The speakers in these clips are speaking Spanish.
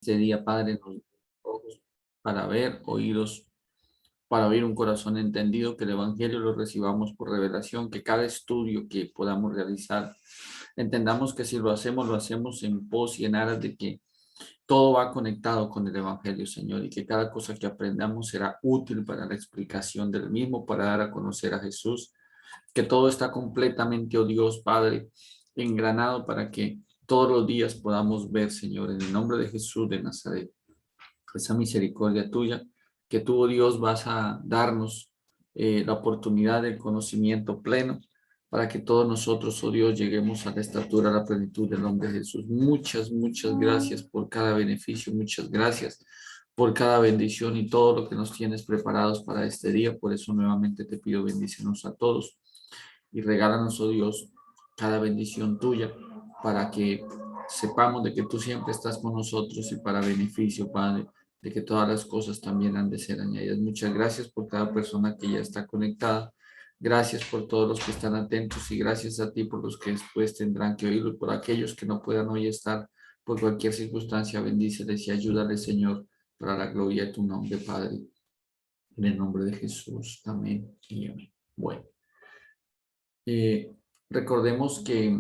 Este día, Padre, nos dé ojos para ver, oídos para oír, un corazón entendido, que el Evangelio lo recibamos por revelación, que cada estudio que podamos realizar, entendamos que si lo hacemos en pos y en aras de que todo va conectado con el Evangelio, Señor, y que cada cosa que aprendamos será útil para la explicación del mismo, para dar a conocer a Jesús, que todo está completamente, oh Dios, Padre, engranado para que todos los días podamos ver, Señor, en el nombre de Jesús de Nazaret, esa misericordia tuya, que tú, oh Dios, vas a darnos la oportunidad del conocimiento pleno para que todos nosotros, oh Dios, lleguemos a la estatura, a la plenitud del nombre de Jesús. Muchas, muchas gracias por cada beneficio, muchas gracias por cada bendición y todo lo que nos tienes preparados para este día. Por eso nuevamente te pido bendícenos a todos y regálanos, oh Dios, cada bendición tuya para que sepamos de que tú siempre estás con nosotros y para beneficio, Padre, de que todas las cosas también han de ser añadidas. Muchas gracias por cada persona que ya está conectada. Gracias por todos los que están atentos y gracias a ti por los que después tendrán que oírlo, por aquellos que no puedan hoy estar por cualquier circunstancia. Bendíceles y ayúdales, Señor, para la gloria de tu nombre, Padre. En el nombre de Jesús. Amén y amén. Bueno, recordemos que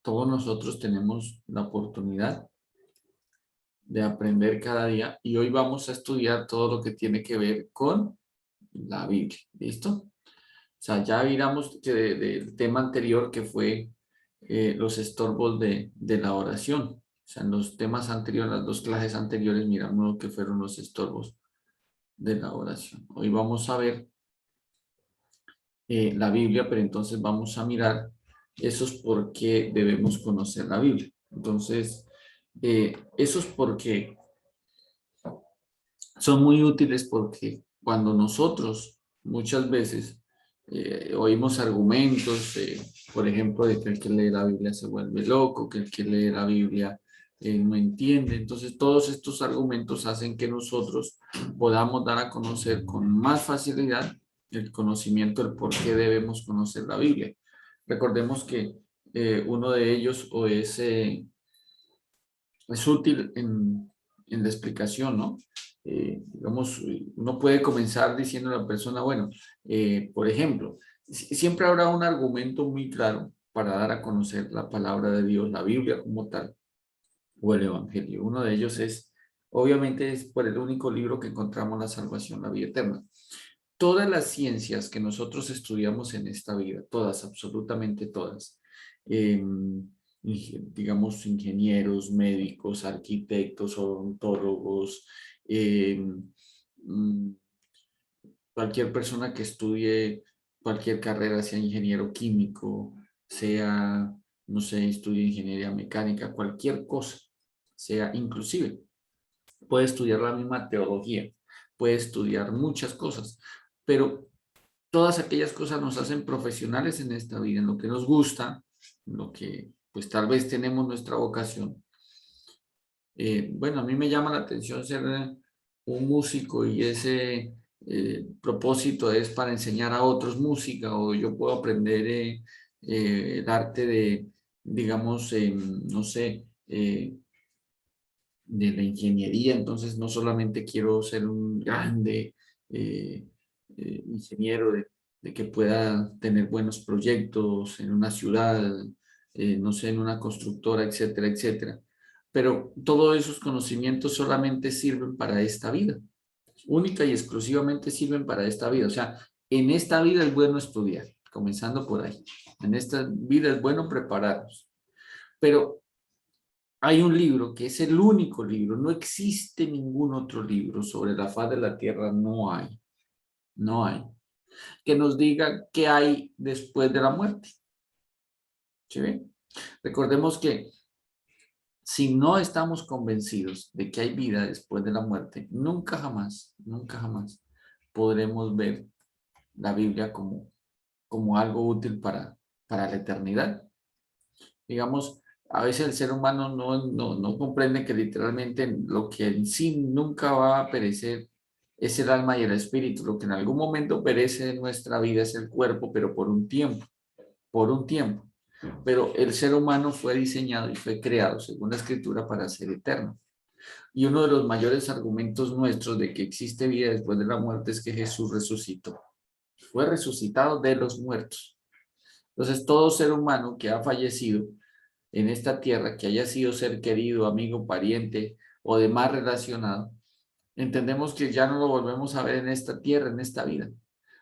todos nosotros tenemos la oportunidad de aprender cada día y hoy vamos a estudiar todo lo que tiene que ver con la Biblia. ¿Listo? O sea, ya miramos que del tema anterior que fue los estorbos de la oración. O sea, en los temas anteriores, las dos clases anteriores, miramos lo que fueron los estorbos de la oración. Hoy vamos a ver la Biblia, pero entonces vamos a mirar esos por qué debemos conocer la Biblia. Entonces, esos por qué son muy útiles porque cuando nosotros muchas veces oímos argumentos, por ejemplo, de que el que lee la Biblia se vuelve loco, que el que lee la Biblia no entiende. Entonces, todos estos argumentos hacen que nosotros podamos dar a conocer con más facilidad el conocimiento del por qué debemos conocer la Biblia. Recordemos que uno de ellos es útil en la explicación, ¿no? Digamos, uno puede comenzar diciendo a la persona, bueno, por ejemplo, siempre habrá un argumento muy claro para dar a conocer la palabra de Dios, la Biblia como tal, o el Evangelio. Uno de ellos es, obviamente, es por el único libro que encontramos la salvación, la vida eterna. Todas las ciencias que nosotros estudiamos en esta vida, todas, absolutamente todas, eh, digamos, ingenieros, médicos, arquitectos, odontólogos, eh, mm, cualquier persona que estudie cualquier carrera, sea ingeniero químico, sea, no sé, estudie ingeniería mecánica, cualquier cosa, sea inclusive, puede estudiar la misma teología, puede estudiar muchas cosas, pero todas aquellas cosas nos hacen profesionales en esta vida, en lo que nos gusta, en lo que pues tal vez tenemos nuestra vocación. Bueno, a mí me llama la atención ser un músico y ese propósito es para enseñar a otros música o yo puedo aprender el arte de, digamos, no sé, de la ingeniería, entonces no solamente quiero ser un grande ingeniero de que pueda tener buenos proyectos en una ciudad, no sé, en una constructora, etcétera, etcétera. Pero todos esos conocimientos solamente sirven para esta vida, única y exclusivamente sirven para esta vida. O sea, en esta vida es bueno estudiar, comenzando por ahí. En esta vida es bueno prepararnos. Pero hay un libro que es el único libro, no existe ningún otro libro sobre la faz de la tierra, no hay, que nos diga qué hay después de la muerte. ¿Sí ven? Recordemos que si no estamos convencidos de que hay vida después de la muerte, nunca jamás podremos ver la Biblia como algo útil para la eternidad. Digamos, a veces el ser humano no comprende que literalmente lo que en sí nunca va a perecer es el alma y el espíritu. Lo que en algún momento perece en nuestra vida es el cuerpo, pero por un tiempo, por un tiempo. pero el ser humano fue diseñado y fue creado, según la Escritura, para ser eterno. Y uno de los mayores argumentos nuestros de que existe vida después de la muerte es que Jesús resucitó. Fue resucitado de los muertos. Entonces, todo ser humano que ha fallecido en esta tierra, que haya sido ser querido, amigo, pariente o demás relacionado, entendemos que ya no lo volvemos a ver en esta tierra, en esta vida,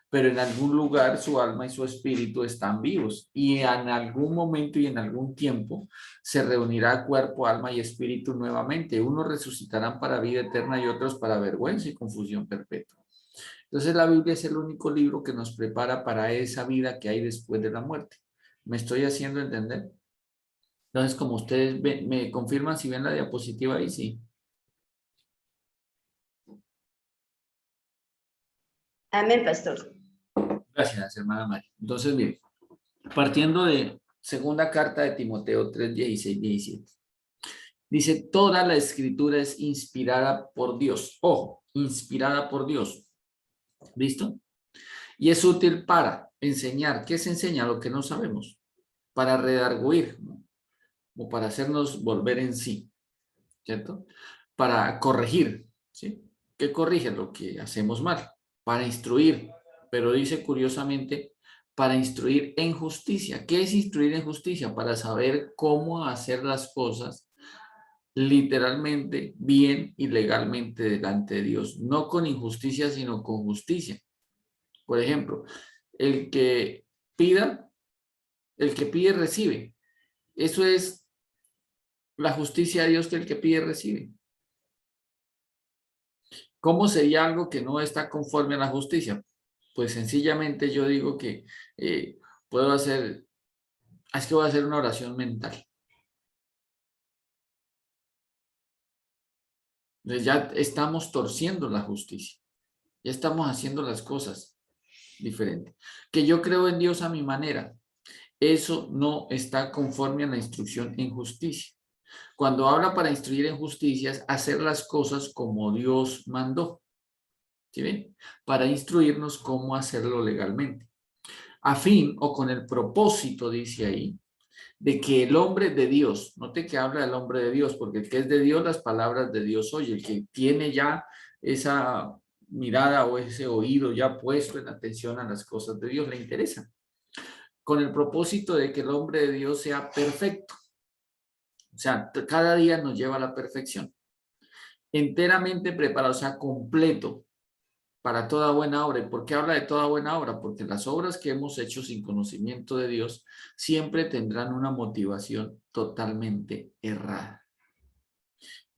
pero en algún lugar su alma y su espíritu están vivos y en algún momento y en algún tiempo se reunirá cuerpo, alma y espíritu nuevamente. Unos resucitarán para vida eterna y otros para vergüenza y confusión perpetua. Entonces la Biblia es el único libro que nos prepara para esa vida que hay después de la muerte. ¿Me estoy haciendo entender? Entonces, como ustedes ven, me confirman si ven la diapositiva ahí, sí. Amén, pastor. Gracias, hermana María. Entonces, miren, partiendo de segunda carta de Timoteo 3, 16, 17. Dice, toda la escritura es inspirada por Dios. Ojo, inspirada por Dios. ¿Listo? Y es útil para enseñar. ¿Qué se enseña? Lo que no sabemos. Para redarguir, ¿no? O para hacernos volver en sí, ¿cierto? Para corregir, ¿sí? ¿Qué corrige? Lo que hacemos mal. Para instruir, pero dice curiosamente, para instruir en justicia. ¿Qué es instruir en justicia? Para saber cómo hacer las cosas literalmente, bien y legalmente delante de Dios. No con injusticia, sino con justicia. Por ejemplo, el que pida, el que pide recibe. Eso es la justicia de Dios, que el que pide recibe. ¿Cómo sería algo que no está conforme a la justicia? Pues sencillamente yo digo que puedo hacer, es que voy a hacer una oración mental. Entonces ya estamos torciendo la justicia. Ya estamos haciendo las cosas diferentes. Que yo creo en Dios a mi manera. Eso no está conforme a la instrucción en justicia. Cuando habla para instruir en justicia es hacer las cosas como Dios mandó. ¿Sí ven? Para instruirnos cómo hacerlo legalmente. A fin o con el propósito, dice ahí, de que el hombre de Dios, note que habla del hombre de Dios, porque el que es de Dios, las palabras de Dios oye, el que tiene ya esa mirada o ese oído ya puesto en atención a las cosas de Dios, le interesa, con el propósito de que el hombre de Dios sea perfecto. O sea, cada día nos lleva a la perfección. Enteramente preparado, o sea, completo para toda buena obra. ¿Y por qué habla de toda buena obra? Porque las obras que hemos hecho sin conocimiento de Dios siempre tendrán una motivación totalmente errada.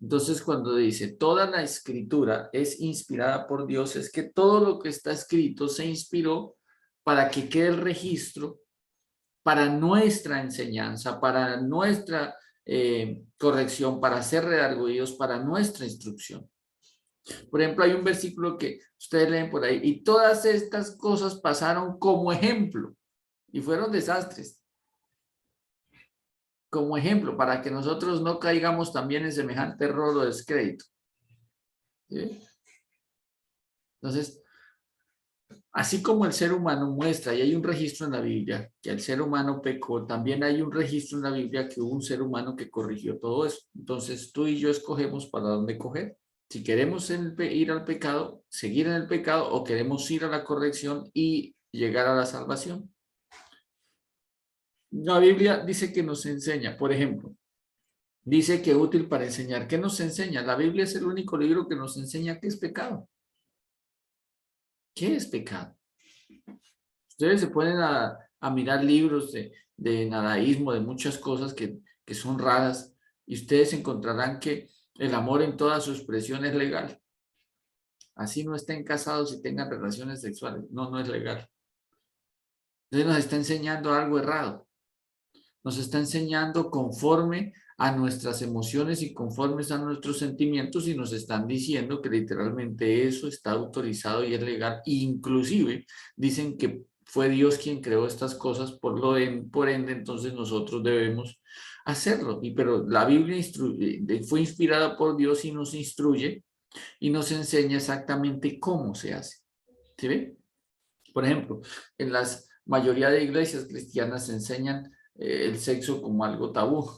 Entonces, cuando dice toda la escritura es inspirada por Dios, es que todo lo que está escrito se inspiró para que quede el registro para nuestra enseñanza, para nuestra corrección, para ser redarguidos, para nuestra instrucción. Por ejemplo, hay un versículo que ustedes leen por ahí, y todas estas cosas pasaron como ejemplo, y fueron desastres. Como ejemplo, para que nosotros no caigamos también en semejante error o descrédito. ¿Sí? Entonces, así como el ser humano muestra, y hay un registro en la Biblia, que el ser humano pecó, también hay un registro en la Biblia que hubo un ser humano que corrigió todo eso. Entonces tú y yo escogemos para dónde coger. Si queremos ir al pecado, seguir en el pecado, o queremos ir a la corrección y llegar a la salvación. La Biblia dice que nos enseña, por ejemplo, dice que es útil para enseñar. ¿Qué nos enseña? La Biblia es el único libro que nos enseña qué es pecado. ¿Qué es pecado? Ustedes se ponen a mirar libros de nadaísmo, de muchas cosas que son raras, y ustedes encontrarán que el amor en toda su expresión es legal. Así no estén casados y tengan relaciones sexuales. No, no es legal. Entonces nos está enseñando algo errado. Nos está enseñando conforme a nuestras emociones y conforme a nuestros sentimientos, y nos están diciendo que literalmente eso está autorizado y es legal. Inclusive dicen que fue Dios quien creó estas cosas, por ende entonces nosotros debemos hacerlo. Pero la Biblia fue inspirada por Dios y nos instruye y nos enseña exactamente cómo se hace. ¿Sí ve? Por ejemplo, en la mayoría de iglesias cristianas se enseñan el sexo como algo tabú.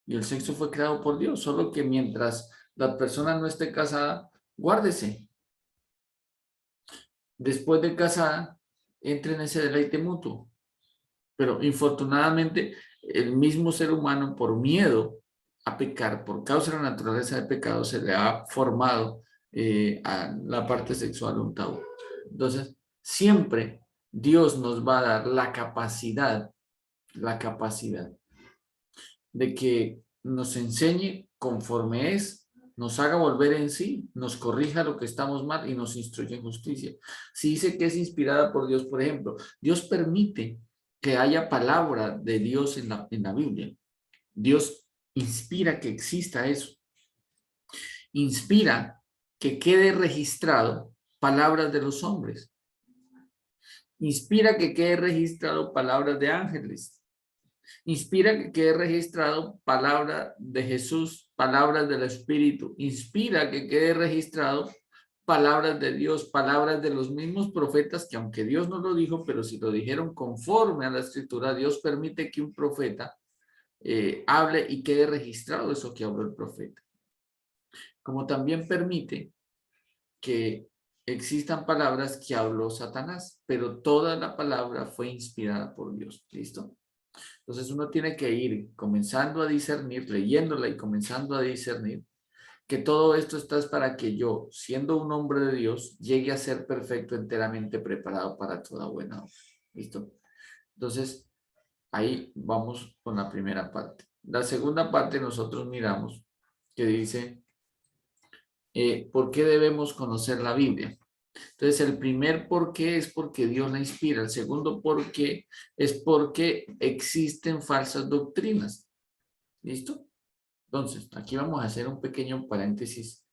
Y el sexo fue creado por Dios, solo que mientras la persona no esté casada, guárdese. Después de casada, entre en ese deleite mutuo. Pero infortunadamente, el mismo ser humano, por miedo a pecar, por causa de la naturaleza del pecado, se le ha formado a la parte sexual un tabú. Entonces, siempre Dios nos va a dar la capacidad de que nos enseñe conforme es, nos haga volver en sí, nos corrija lo que estamos mal y nos instruye en justicia. Si dice que es inspirada por Dios, por ejemplo, Dios permite que haya palabra de Dios en la Biblia. Dios inspira que exista eso. Inspira que quede registrado palabras de los hombres. Inspira que quede registrado palabras de ángeles. Inspira que quede registrado palabra de Jesús, palabras del Espíritu. Inspira que quede registrado palabras de Dios, palabras de los mismos profetas que aunque Dios no lo dijo, pero si lo dijeron conforme a la Escritura, Dios permite que un profeta hable y quede registrado eso que habló el profeta. Como también permite que existan palabras que habló Satanás, pero toda la palabra fue inspirada por Dios. ¿Listo? Entonces uno tiene que ir comenzando a discernir, leyéndola y comenzando a discernir que todo esto está para que yo, siendo un hombre de Dios, llegue a ser perfecto, enteramente preparado para toda buena obra. ¿Listo? Entonces, ahí vamos con la primera parte. La segunda parte nosotros miramos que dice, ¿por qué debemos conocer la Biblia? Entonces, el primer por qué es porque Dios la inspira. El segundo por qué es porque existen falsas doctrinas. ¿Listo? Entonces, aquí vamos a hacer un pequeño paréntesis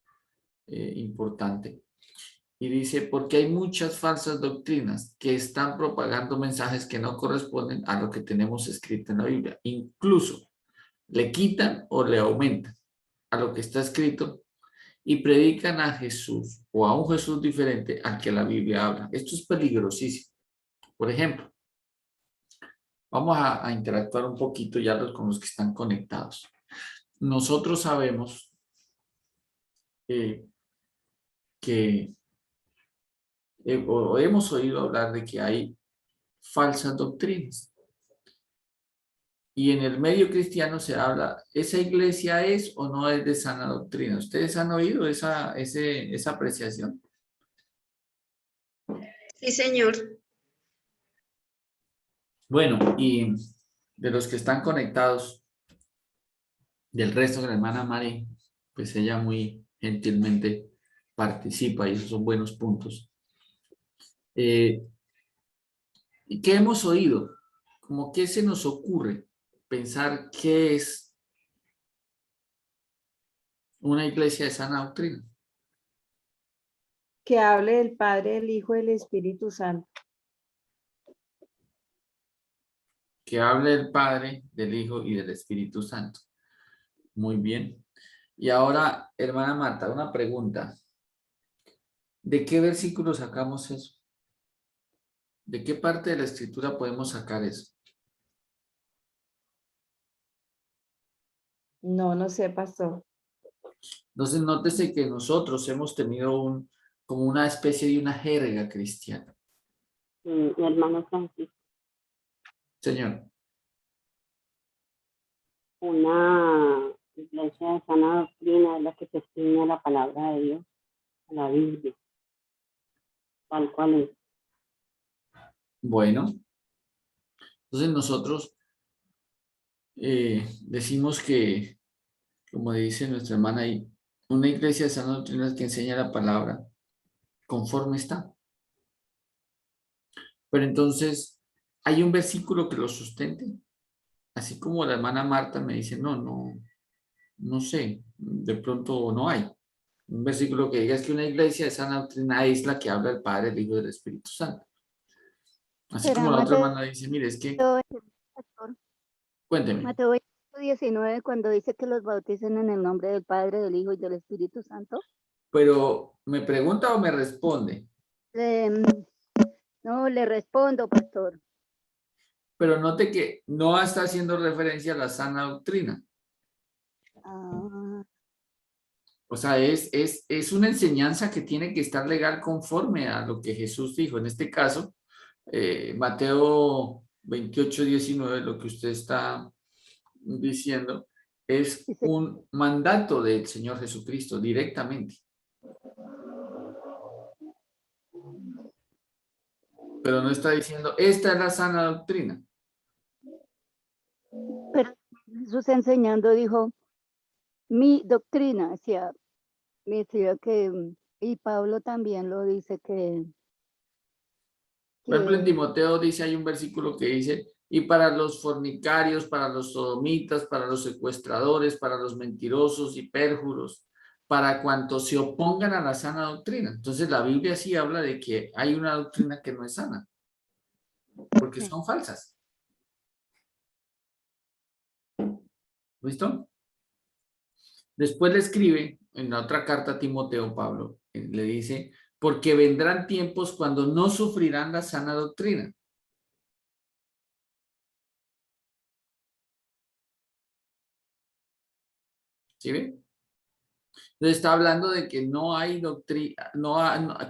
importante. Y dice, porque hay muchas falsas doctrinas que están propagando mensajes que no corresponden a lo que tenemos escrito en la Biblia. Incluso le quitan o le aumentan a lo que está escrito y predican a Jesús o a un Jesús diferente al que la Biblia habla. Esto es peligrosísimo. Por ejemplo, vamos a interactuar un poquito ya con los que están conectados. Nosotros sabemos que o hemos oído hablar de que hay falsas doctrinas. Y en el medio cristiano se habla, ¿esa iglesia es o no es de sana doctrina? ¿Ustedes han oído esa apreciación? Sí, señor. Bueno, y de los que están conectados, del resto de la hermana Mari, pues ella muy gentilmente participa y esos son buenos puntos. ¿Y qué hemos oído? ¿Cómo qué se nos ocurre pensar qué es una iglesia de sana doctrina? Que hable del Padre, del Hijo y del Espíritu Santo. Que hable del Padre, del Hijo y del Espíritu Santo. Muy bien. Y ahora, hermana Marta, una pregunta. ¿De qué versículo sacamos eso? ¿De qué parte de la escritura podemos sacar eso? No sé, pastor. Entonces, nótese que nosotros hemos tenido como una especie de una jerga cristiana. Mi hermano Francisco, Señor. una iglesia de sana doctrina es la que testimonia la palabra de Dios, la Biblia, tal cual es. Bueno. Entonces, nosotros decimos que, como dice nuestra hermana ahí, una iglesia de sana doctrina es que enseña la palabra conforme está. Pero entonces, ¿hay un versículo que lo sustente? Así como la hermana Marta me dice, no sé, de pronto no hay. Un versículo que diga es que una iglesia de sana doctrina es la que habla del Padre, el Hijo y del Espíritu Santo. Así como la otra hermana dice, mire, es que, Pastor, cuénteme, Mateo 19, cuando dice que los bauticen en el nombre del Padre, del Hijo y del Espíritu Santo. pero ¿me pregunta o me responde? No, le respondo, pastor. Pero note que no está haciendo referencia a la sana doctrina. Ah, O sea, es una enseñanza que tiene que estar legal conforme a lo que Jesús dijo. En este caso, Mateo 28:19, lo que usted está diciendo, es dice, un mandato del Señor Jesucristo directamente. Pero no está diciendo, esta es la sana doctrina. pero Jesús enseñando dijo, mi doctrina, decía que, y Pablo también lo dice Por ejemplo, en que Timoteo dice, hay un versículo que dice, y para los fornicarios, para los sodomitas, para los secuestradores, para los mentirosos y pérjuros, para cuantos se opongan a la sana doctrina. Entonces la Biblia sí habla de que hay una doctrina que no es sana, porque sí, son falsas. ¿Listo? Después le escribe en la otra carta a Timoteo, Pablo, le dice, porque vendrán tiempos cuando no sufrirán la sana doctrina. ¿Sí ven? Entonces está hablando de que no hay doctrina,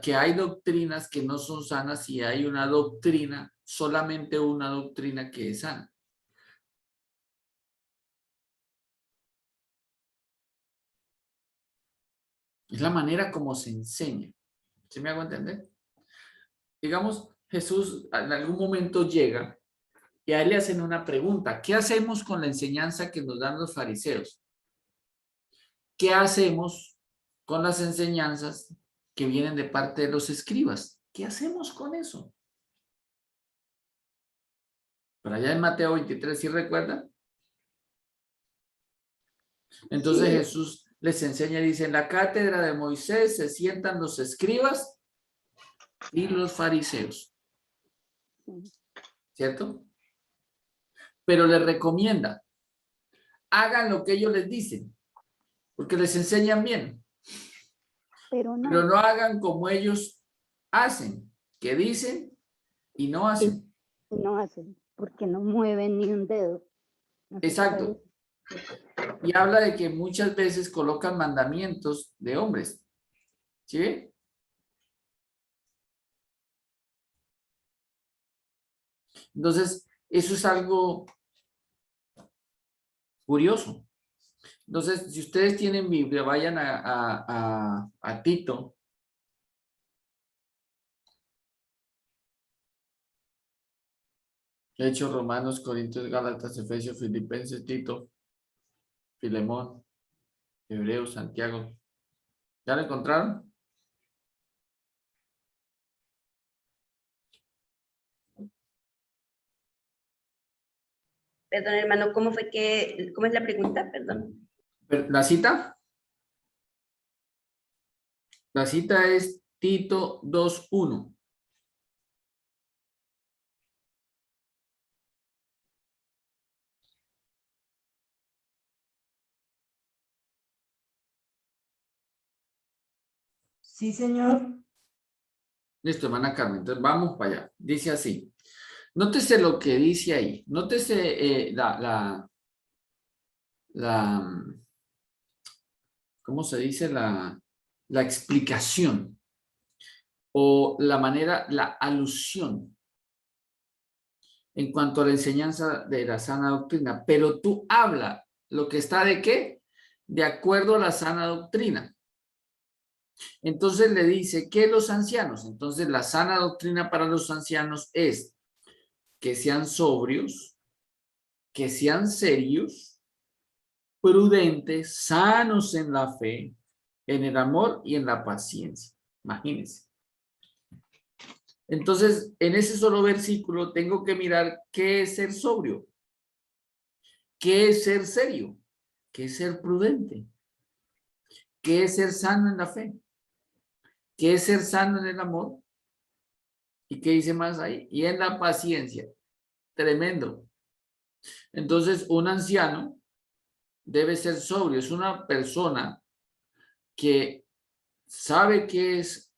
que hay doctrinas que no son sanas y hay una doctrina, solamente una doctrina que es sana. Es la manera como se enseña. ¿Sí me hago entender? Digamos, Jesús en algún momento llega y a él le hacen una pregunta. ¿Qué hacemos con la enseñanza que nos dan los fariseos? ¿Qué hacemos con las enseñanzas que vienen de parte de los escribas? ¿Qué hacemos con eso? Por allá en Mateo 23, ¿sí recuerdan? Entonces sí, Jesús les enseña y dice, en la cátedra de Moisés se sientan los escribas y los fariseos, sí, ¿cierto? Pero les recomienda, hagan lo que ellos les dicen, porque les enseñan bien, pero pero no, no hagan como ellos hacen, que dicen y no y hacen. no hacen, porque no mueven ni un dedo. No sé qué era Exacto. Y habla de que muchas veces colocan mandamientos de hombres, ¿sí? Entonces, eso es algo curioso. Entonces, si ustedes tienen Biblia, vayan a Tito. Hechos, Romanos, Corintios, Gálatas, Efesios, Filipenses, Tito, Filemón, Hebreos, Santiago. ¿Ya lo encontraron? Perdón, hermano, cómo es la pregunta? Perdón. ¿La cita? La cita es Tito 2:1. Sí, señor. Listo, hermana Carmen. Entonces vamos para allá. Dice así. Nótese lo que dice ahí. Nótese ¿cómo se dice? La explicación o la manera, la alusión en cuanto a la enseñanza de la sana doctrina. Pero tú habla lo que está de qué? De acuerdo a la sana doctrina. Entonces le dice que los ancianos, entonces la sana doctrina para los ancianos es que sean sobrios, que sean serios, prudentes, sanos en la fe, en el amor y en la paciencia. Imagínense. Entonces, en ese solo versículo tengo que mirar qué es ser sobrio, qué es ser serio, qué es ser prudente, qué es ser sano en la fe, qué es ser sano en el amor y qué dice más ahí, y en la paciencia. Tremendo. Entonces, un anciano debe ser sobrio, es una persona que sabe qué es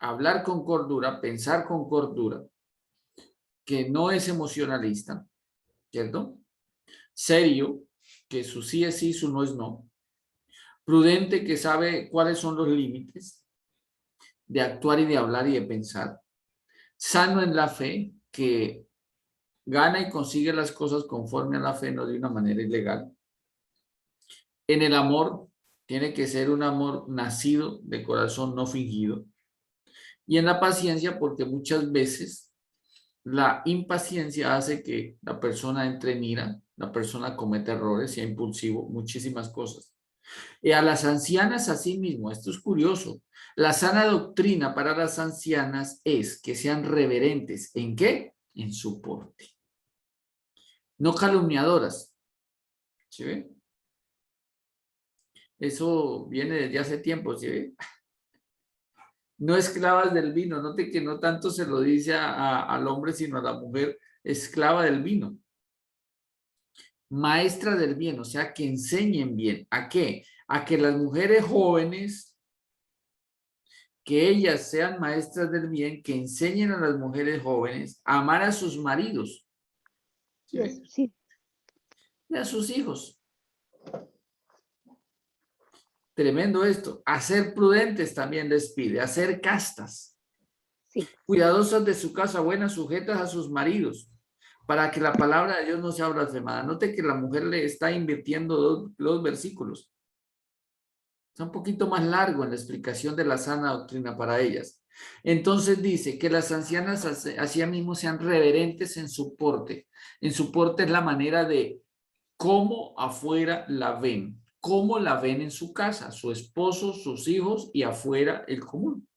hablar con cordura, pensar con cordura, que no es emocionalista, ¿cierto? Serio, que su sí es sí, su no es no. Prudente, que sabe cuáles son los límites de actuar y de hablar y de pensar. Sano en la fe, que gana y consigue las cosas conforme a la fe, no de una manera ilegal. En el amor, tiene que ser un amor nacido de corazón, no fingido. Y en la paciencia, porque muchas veces la impaciencia hace que la persona entre en ira, la persona comete errores, sea impulsivo, muchísimas cosas. Y a las ancianas asimismo, esto es curioso, la sana doctrina para las ancianas es que sean reverentes. ¿En qué? En su porte. No calumniadoras. ¿Sí ve? Eso viene desde hace tiempo, ¿sí ve? No esclavas del vino. Note que no tanto se lo dice al hombre, sino a la mujer, esclava del vino. Maestra del bien, o sea, que enseñen bien. ¿A qué? A que las mujeres jóvenes, que ellas sean maestras del bien, que enseñen a las mujeres jóvenes a amar a sus maridos. ¿Sí ve? Sí, Y a sus hijos. Tremendo esto. A ser prudentes también les pide, a ser castas. sí. Cuidadosas de su casa, buenas, sujetas a sus maridos, para que la palabra de Dios no sea blasfemada. Note que la mujer le está invirtiendo dos versículos. Está un poquito más largo en la explicación de la sana doctrina para ellas. Entonces dice que las ancianas así mismo sean reverentes en su porte. En su porte es la manera de cómo afuera la ven, cómo la ven en su casa, su esposo, sus hijos y afuera el común.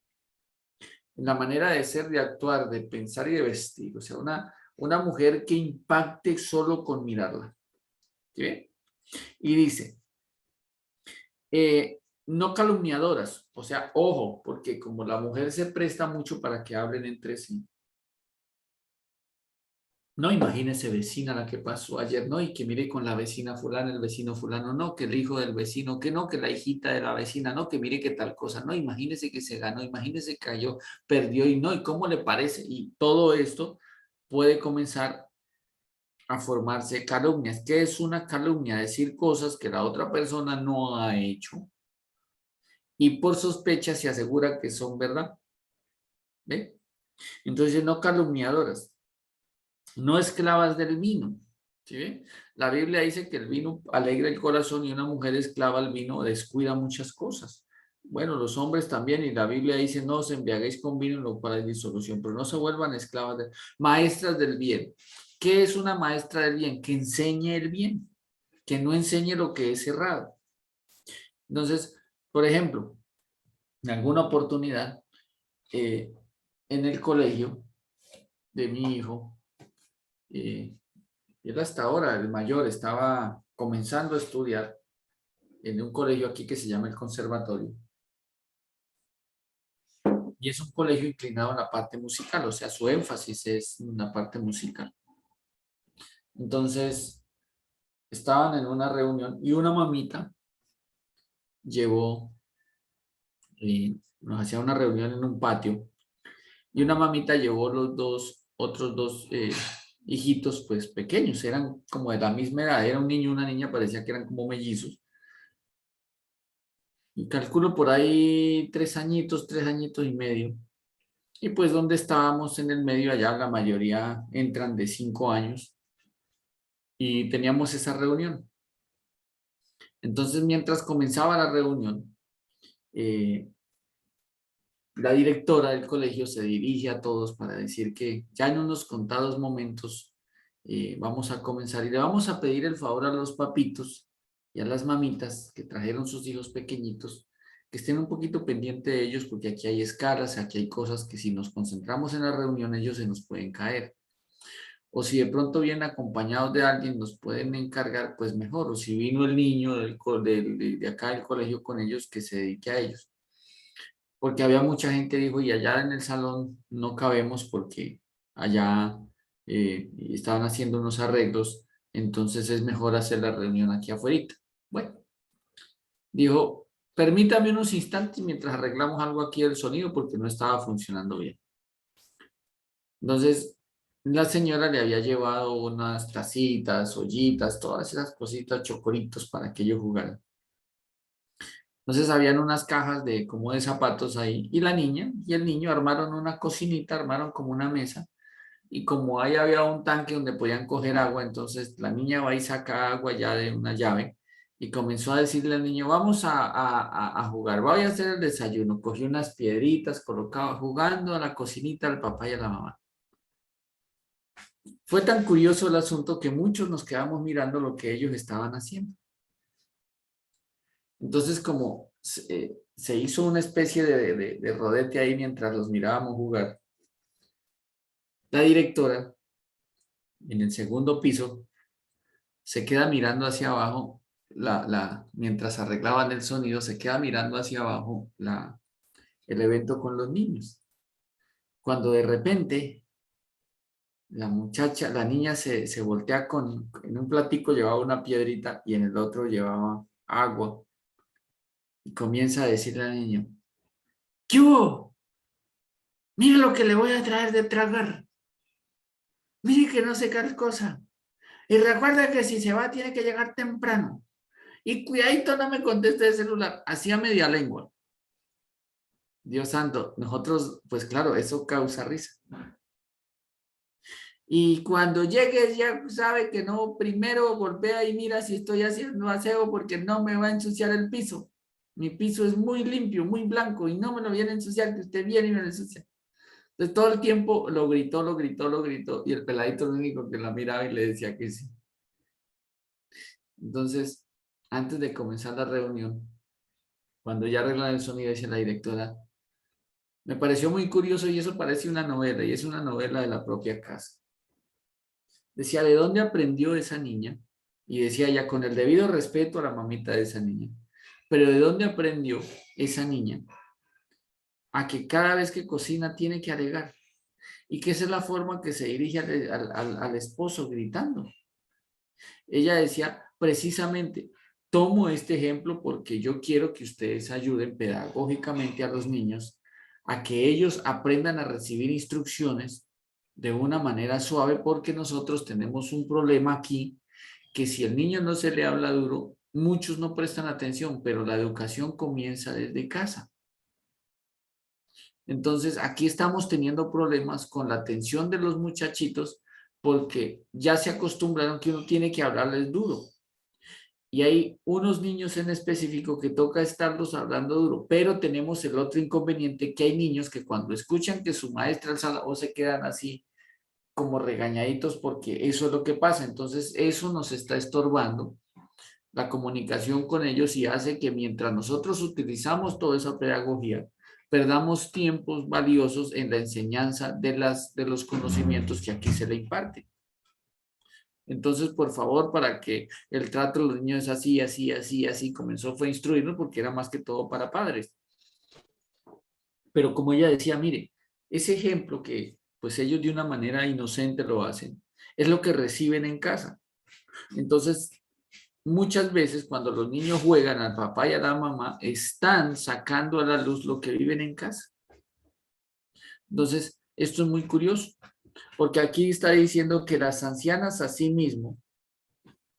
La manera de ser, de actuar, de pensar y de vestir. O sea, una mujer que impacte solo con mirarla. ¿Sí? Y dice, no calumniadoras. O sea, ojo, porque como la mujer se presta mucho para que hablen entre sí. No, imagínese vecina la que pasó ayer, no, y que mire con la vecina fulana, el vecino fulano, no, que el hijo del vecino, que no, que la hijita de la vecina, no, que mire qué tal cosa, no, imagínese que se ganó, imagínese que cayó, perdió y no, y cómo le parece, y todo esto puede comenzar a formarse calumnias. ¿Qué es una calumnia? Decir cosas que la otra persona no ha hecho y por sospecha se asegura que son verdad. ¿Ve? Entonces, no calumniadoras. No esclavas del vino. ¿Sí? La Biblia dice que el vino alegra el corazón y una mujer esclava al vino descuida muchas cosas. Bueno, los hombres también, y la Biblia dice, no os embriaguéis con vino, en lo cual hay disolución, pero no se vuelvan esclavas de maestras del bien. ¿Qué es una maestra del bien? Que enseñe el bien, que no enseñe lo que es errado. Entonces, por ejemplo, en alguna oportunidad, en el colegio de mi hijo, él hasta ahora, el mayor, estaba comenzando a estudiar en un colegio aquí que se llama el Conservatorio. Y es un colegio inclinado en la parte musical, o sea, su énfasis es en la parte musical. Entonces, estaban en una reunión y una mamita llevó, nos hacía una reunión en un patio, y una mamita llevó los otros dos hijitos, pues pequeños, eran como de la misma edad, era un niño y una niña, parecía que eran como mellizos. Y calculo por ahí 3 añitos y medio. Y pues donde estábamos en el medio, allá la mayoría entran de 5 años. Y teníamos esa reunión. Entonces, mientras comenzaba la reunión, la directora del colegio se dirige a todos para decir que ya en unos contados momentos vamos a comenzar y le vamos a pedir el favor a los papitos y a las mamitas que trajeron sus hijos pequeñitos, que estén un poquito pendientes de ellos porque aquí hay escalas, aquí hay cosas que si nos concentramos en la reunión ellos se nos pueden caer. O si de pronto vienen acompañados de alguien, nos pueden encargar, pues mejor. O si vino el niño de acá del colegio con ellos, que se dedique a ellos. Porque había mucha gente, dijo, y allá en el salón no cabemos porque allá estaban haciendo unos arreglos, entonces es mejor hacer la reunión aquí afuera. Bueno, dijo, permítame unos instantes mientras arreglamos algo aquí del sonido porque no estaba funcionando bien. Entonces, La señora le había llevado unas tacitas, ollitas, todas esas cositas, chocoritos para que ellos jugaran. Entonces habían unas cajas de como de zapatos ahí y la niña y el niño armaron una cocinita, armaron como una mesa y como ahí había un tanque donde podían coger agua, entonces la niña va y saca agua ya de una llave y comenzó a decirle al niño, vamos a jugar, voy a hacer el desayuno. Cogió unas piedritas, colocaba jugando a la cocinita al papá y a la mamá. Fue tan curioso el asunto que muchos nos quedamos mirando lo que ellos estaban haciendo. Entonces, como se hizo una especie de rodete ahí mientras los mirábamos jugar, la directora, en el segundo piso, se queda mirando hacia abajo, mientras arreglaban el sonido, se queda mirando hacia abajo el evento con los niños. Cuando de repente la niña se voltea en un platico llevaba una piedrita y en el otro llevaba agua. Y comienza a decirle al niño, ¿qué hubo? Mire lo que le voy a traer de tragar. Mire que no sé qué cosa. Y recuerda que si se va tiene que llegar temprano. Y cuidadito no me conteste el celular. Hacía media lengua. Dios santo, nosotros, pues claro, eso causa risa. Y cuando llegues ya sabe que no, primero golpea y mira si estoy haciendo aseo porque no me va a ensuciar el piso. Mi piso es muy limpio, muy blanco y no me lo viene a ensuciar, que usted viene y me lo ensucia. Entonces todo el tiempo lo gritó y el peladito lo único que la miraba y le decía que sí. Entonces, antes de comenzar la reunión, cuando ya arreglan el sonido, dice la directora, me pareció muy curioso y eso parece una novela y es una novela de la propia casa. Decía, ¿de dónde aprendió esa niña? Y decía ya con el debido respeto a la mamita de esa niña, pero ¿de dónde aprendió esa niña a que cada vez que cocina tiene que alegar? Y que esa es la forma que se dirige al esposo gritando. Ella decía, precisamente, tomo este ejemplo porque yo quiero que ustedes ayuden pedagógicamente a los niños a que ellos aprendan a recibir instrucciones de una manera suave porque nosotros tenemos un problema aquí que si el niño no se le habla duro, muchos no prestan atención, pero la educación comienza desde casa. Entonces, aquí estamos teniendo problemas con la atención de los muchachitos porque ya se acostumbraron que uno tiene que hablarles duro. Y hay unos niños en específico que toca estarlos hablando duro, pero tenemos el otro inconveniente que hay niños que cuando escuchan que su maestra alza la voz se quedan así como regañaditos porque eso es lo que pasa. Entonces, eso nos está estorbando la comunicación con ellos y hace que mientras nosotros utilizamos toda esa pedagogía, perdamos tiempos valiosos en la enseñanza de los conocimientos que aquí se le imparten. Entonces, por favor, para que el trato de los niños es así, así, así, así, comenzó fue a instruirnos porque era más que todo para padres. Pero como ella decía, mire, ese ejemplo que pues ellos de una manera inocente lo hacen, es lo que reciben en casa. Entonces, muchas veces cuando los niños juegan al papá y a la mamá, están sacando a la luz lo que viven en casa. Entonces, esto es muy curioso, porque aquí está diciendo que las ancianas a sí mismo,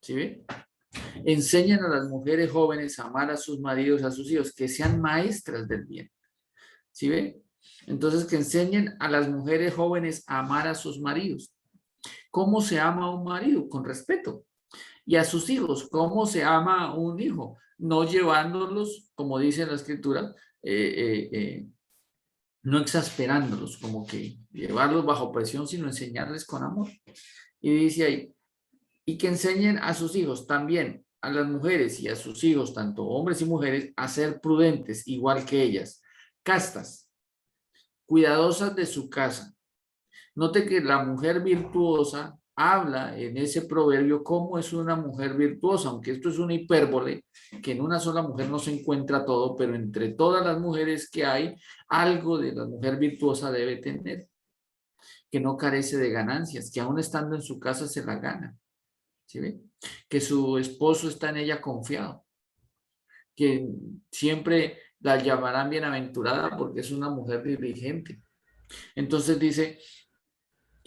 ¿sí ve? Enseñan a las mujeres jóvenes a amar a sus maridos, a sus hijos, que sean maestras del bien. ¿Sí ve? Entonces, que enseñen a las mujeres jóvenes a amar a sus maridos. ¿Cómo se ama a un marido? Con respeto. Y a sus hijos, ¿cómo se ama a un hijo? No llevándolos, como dice la escritura, no exasperándolos, como que llevarlos bajo presión, sino enseñarles con amor. Y dice ahí, y que enseñen a sus hijos también, a las mujeres y a sus hijos, tanto hombres y mujeres, a ser prudentes, igual que ellas, castas, cuidadosas de su casa. Note que la mujer virtuosa habla en ese proverbio cómo es una mujer virtuosa, aunque esto es una hipérbole, que en una sola mujer no se encuentra todo, pero entre todas las mujeres que hay, algo de la mujer virtuosa debe tener, que no carece de ganancias, que aún estando en su casa se la gana, ¿sí ve? Que su esposo está en ella confiado, que siempre la llamarán bienaventurada porque es una mujer diligente. Entonces dice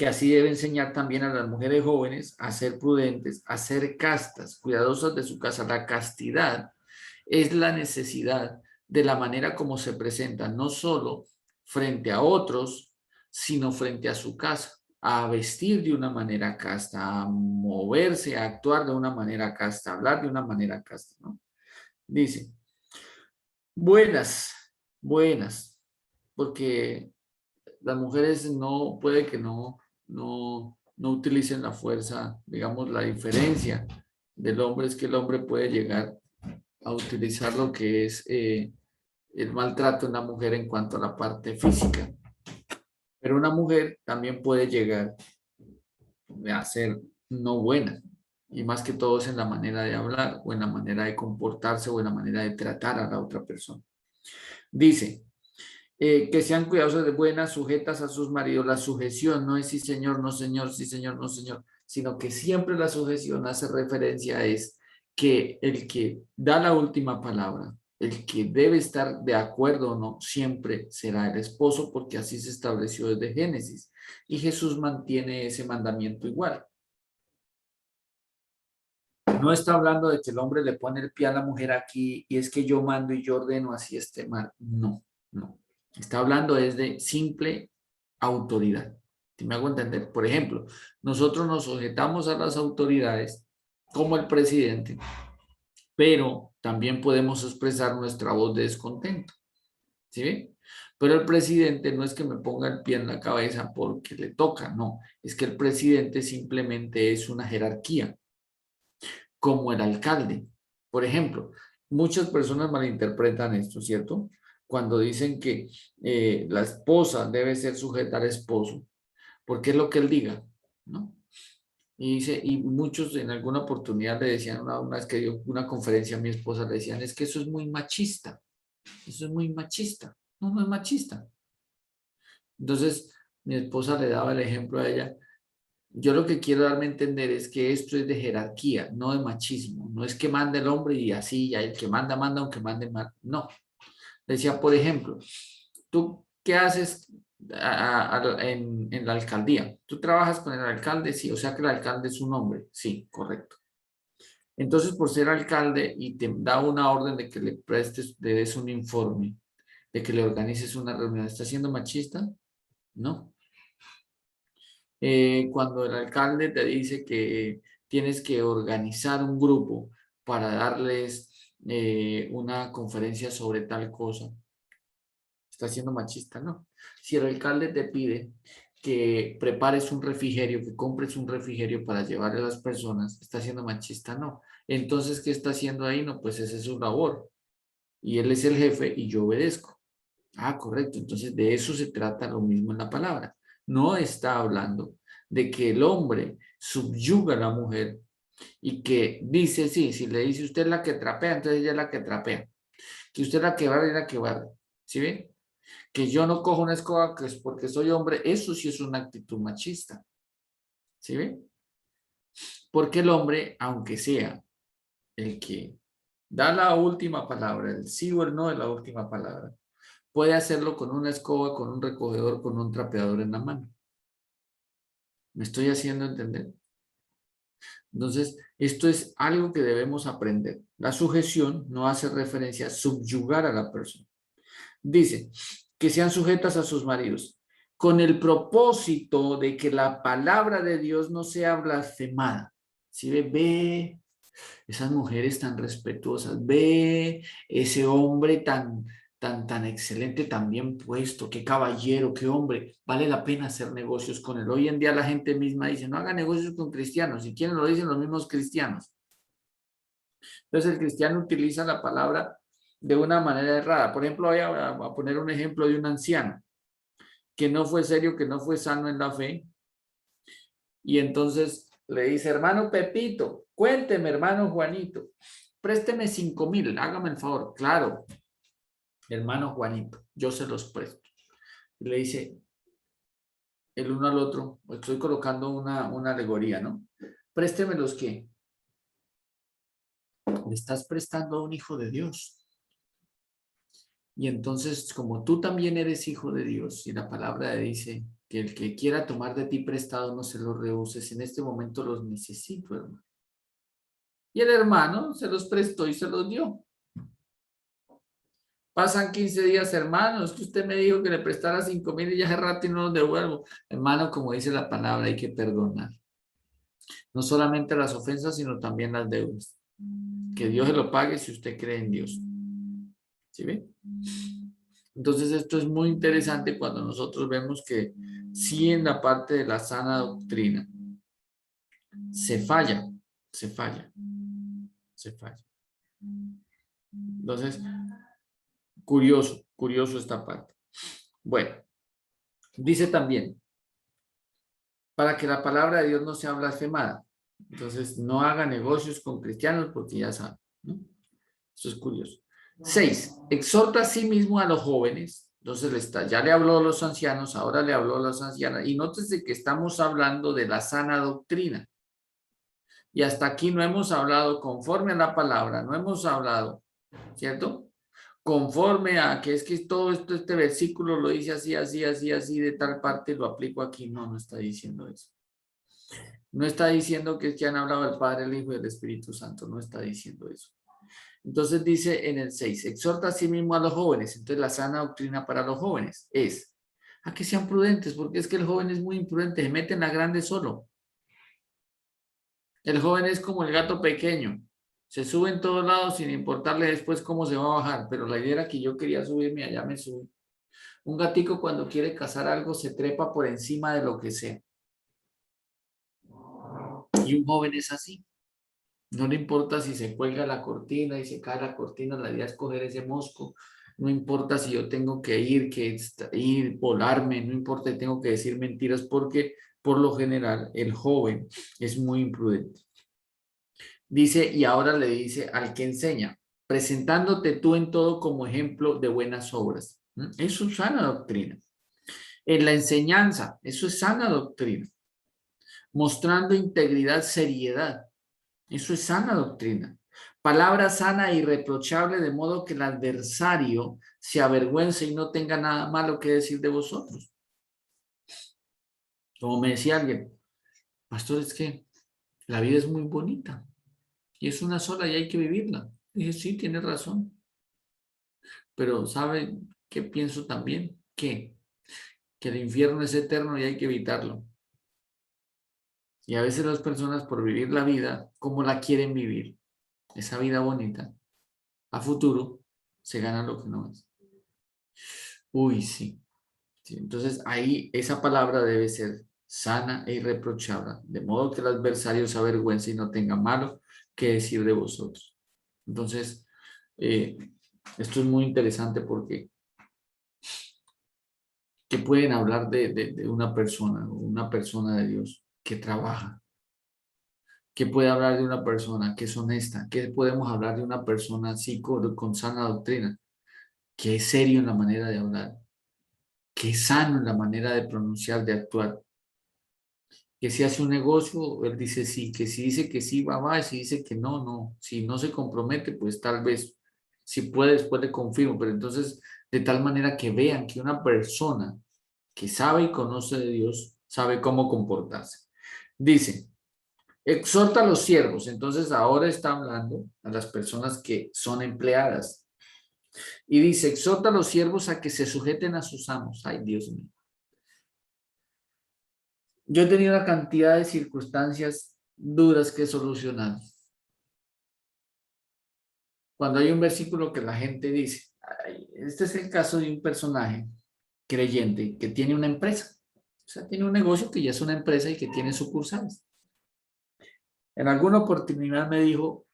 que así debe enseñar también a las mujeres jóvenes a ser prudentes, a ser castas, cuidadosas de su casa. La castidad es la necesidad de la manera como se presenta, no solo frente a otros, sino frente a su casa, a vestir de una manera casta, a moverse, a actuar de una manera casta, a hablar de una manera casta, ¿no? Dice, buenas, buenas, porque las mujeres no, puede que no utilicen la fuerza, digamos, la diferencia del hombre es que el hombre puede llegar a utilizar lo que es el maltrato en la mujer en cuanto a la parte física. Pero una mujer también puede llegar a ser no buena, y más que todo es en la manera de hablar o en la manera de comportarse o en la manera de tratar a la otra persona. Dice, que sean cuidadosas de buenas, sujetas a sus maridos. La sujeción no es sí señor, no señor, sí señor, no señor, sino que siempre la sujeción hace referencia a es que el que da la última palabra, el que debe estar de acuerdo o no, siempre será el esposo, porque así se estableció desde Génesis. Y Jesús mantiene ese mandamiento igual. No está hablando de que el hombre le pone el pie a la mujer aquí y es que yo mando y yo ordeno así esté mal. No, no. Está hablando es de simple autoridad. ¿Sí me hago entender? Por ejemplo, nosotros nos sujetamos a las autoridades como el presidente, pero también podemos expresar nuestra voz de descontento. ¿Sí ven? Pero el presidente no es que me ponga el pie en la cabeza porque le toca, no. Es que el presidente simplemente es una jerarquía, como el alcalde. Por ejemplo, muchas personas malinterpretan esto, ¿cierto? Cuando dicen que la esposa debe ser sujeta al esposo, porque es lo que él diga, ¿no? Y dice, y muchos en alguna oportunidad le decían, una vez que dio una conferencia a mi esposa, le decían, es que eso es muy machista, eso es muy machista. No, no es machista. Entonces, mi esposa le daba el ejemplo a ella. Yo lo que quiero darme a entender es que esto es de jerarquía, no de machismo. No es que mande el hombre y así, ya el que manda, manda, aunque mande mal. No. Decía, por ejemplo, ¿tú qué haces en la alcaldía? ¿Tú trabajas con el alcalde? Sí, o sea que el alcalde es un hombre. Sí, correcto. Entonces, por ser alcalde y te da una orden de que le prestes, le des un informe, de que le organices una reunión, ¿está siendo machista? No. Cuando el alcalde te dice que tienes que organizar un grupo para darles una conferencia sobre tal cosa, ¿está siendo machista? No. Si el alcalde te pide que prepares un refrigerio, que compres un refrigerio para llevarle a las personas, ¿está siendo machista? No. Entonces, ¿qué está haciendo ahí? No, pues esa es su labor. Y él es el jefe y yo obedezco. Ah, correcto. Entonces, de eso se trata lo mismo en la palabra. No está hablando de que el hombre subyuga a la mujer y que dice, sí, si le dice usted es la que trapea, entonces ella es la que trapea. Que usted es la que barre y la que barre. ¿Sí ven? Que yo no cojo una escoba que es porque soy hombre, eso sí es una actitud machista. ¿Sí ven? Porque el hombre, aunque sea el que da la última palabra, el sí o el no de la última palabra, puede hacerlo con una escoba, con un recogedor, con un trapeador en la mano. ¿Me estoy haciendo entender? Entonces, esto es algo que debemos aprender. La sujeción no hace referencia a subyugar a la persona. Dice que sean sujetas a sus maridos con el propósito de que la palabra de Dios no sea blasfemada. ¿Sí ve esas mujeres tan respetuosas? Ve ese hombre tan excelente, tan bien puesto, qué caballero, qué hombre, vale la pena hacer negocios con él. Hoy en día la gente misma dice, no haga negocios con cristianos, y quieren lo dicen los mismos cristianos. Entonces el cristiano utiliza la palabra de una manera errada. Por ejemplo, voy a poner un ejemplo de un anciano que no fue serio, que no fue sano en la fe, y entonces le dice, hermano Pepito, cuénteme, hermano Juanito, présteme 5,000, hágame el favor. Claro, hermano Juanito, yo se los presto. Y le dice el uno al otro, estoy colocando una alegoría, ¿no? Présteme los que le estás prestando a un hijo de Dios. Y entonces, como tú también eres hijo de Dios, y la palabra dice que el que quiera tomar de ti prestado no se los rehuses. En este momento los necesito, hermano. Y el hermano se los prestó y se los dio. Pasan 15 días, hermano, es que usted me dijo que le prestara 5,000 y ya hace rato y no los devuelvo. Hermano, como dice la palabra, hay que perdonar. No solamente las ofensas, sino también las deudas. Que Dios se lo pague si usted cree en Dios. ¿Sí ve? Entonces esto es muy interesante cuando nosotros vemos que sí en la parte de la sana doctrina se falla. Entonces, curioso esta parte. Bueno, dice también, para que la palabra de Dios no sea blasfemada. Entonces, no haga negocios con cristianos porque ya saben, ¿no? Esto es curioso. 6. Exhorta a sí mismo a los jóvenes. Entonces, ya le habló a los ancianos, ahora le habló a las ancianas. Y nótese que estamos hablando de la sana doctrina. Y hasta aquí no hemos hablado conforme a la palabra, no hemos hablado, ¿cierto? Conforme a que es que todo esto, este versículo lo dice así, de tal parte, lo aplico aquí. No, no está diciendo eso. No está diciendo que es que han hablado el Padre, el Hijo y el Espíritu Santo, no está diciendo eso. Entonces dice en el 6, exhorta a sí mismo a los jóvenes. Entonces la sana doctrina para los jóvenes es a que sean prudentes, porque es que el joven es muy imprudente, se mete en la grande solo. El joven es como el gato pequeño, se sube en todos lados sin importarle después cómo se va a bajar, pero la idea era que yo quería subirme, allá me subí. Un gatico cuando quiere cazar algo se trepa por encima de lo que sea. Y un joven es así. No le importa si se cuelga la cortina y se cae la cortina, la idea es coger ese mosco. No importa si yo tengo que ir, volarme, no importa si tengo que decir mentiras, porque por lo general el joven es muy imprudente. Dice, y ahora le dice al que enseña, presentándote tú en todo como ejemplo de buenas obras. Eso es sana doctrina. En la enseñanza, eso es sana doctrina. Mostrando integridad, seriedad. Eso es sana doctrina. Palabra sana e irreprochable, de modo que el adversario se avergüence y no tenga nada malo que decir de vosotros. Como me decía alguien, pastor, es que la vida es muy bonita y es una sola y hay que vivirla. Dije, sí, tiene razón. Pero ¿sabe qué pienso también? Que el infierno es eterno y hay que evitarlo. Y a veces las personas por vivir la vida como la quieren vivir, esa vida bonita, a futuro se gana lo que no es. Uy, sí. Sí, entonces ahí esa palabra debe ser sana e irreprochable, de modo que el adversario se avergüence y no tenga malo que decir de vosotros. Entonces, esto es muy interesante porque ¿qué pueden hablar de una persona de Dios que trabaja? ¿Qué puede hablar de una persona que es honesta? ¿Qué podemos hablar de una persona así con sana doctrina? Que es serio en la manera de hablar, que es sano en la manera de pronunciar, de actuar. Que si hace un negocio, él dice sí, que si dice que sí, va, y si dice que no, no. Si no se compromete, pues tal vez, si puede, después le confirmo, pero entonces, de tal manera que vean que una persona que sabe y conoce de Dios, sabe cómo comportarse. Dice, exhorta a los siervos. Entonces ahora está hablando a las personas que son empleadas. Y dice, exhorta a los siervos a que se sujeten a sus amos. Ay, Dios mío. Yo he tenido una cantidad de circunstancias duras que solucionar. Cuando hay un versículo que la gente dice, este es el caso de un personaje creyente que tiene una empresa. O sea, tiene un negocio que ya es una empresa y que tiene sucursales. En alguna oportunidad me dijo,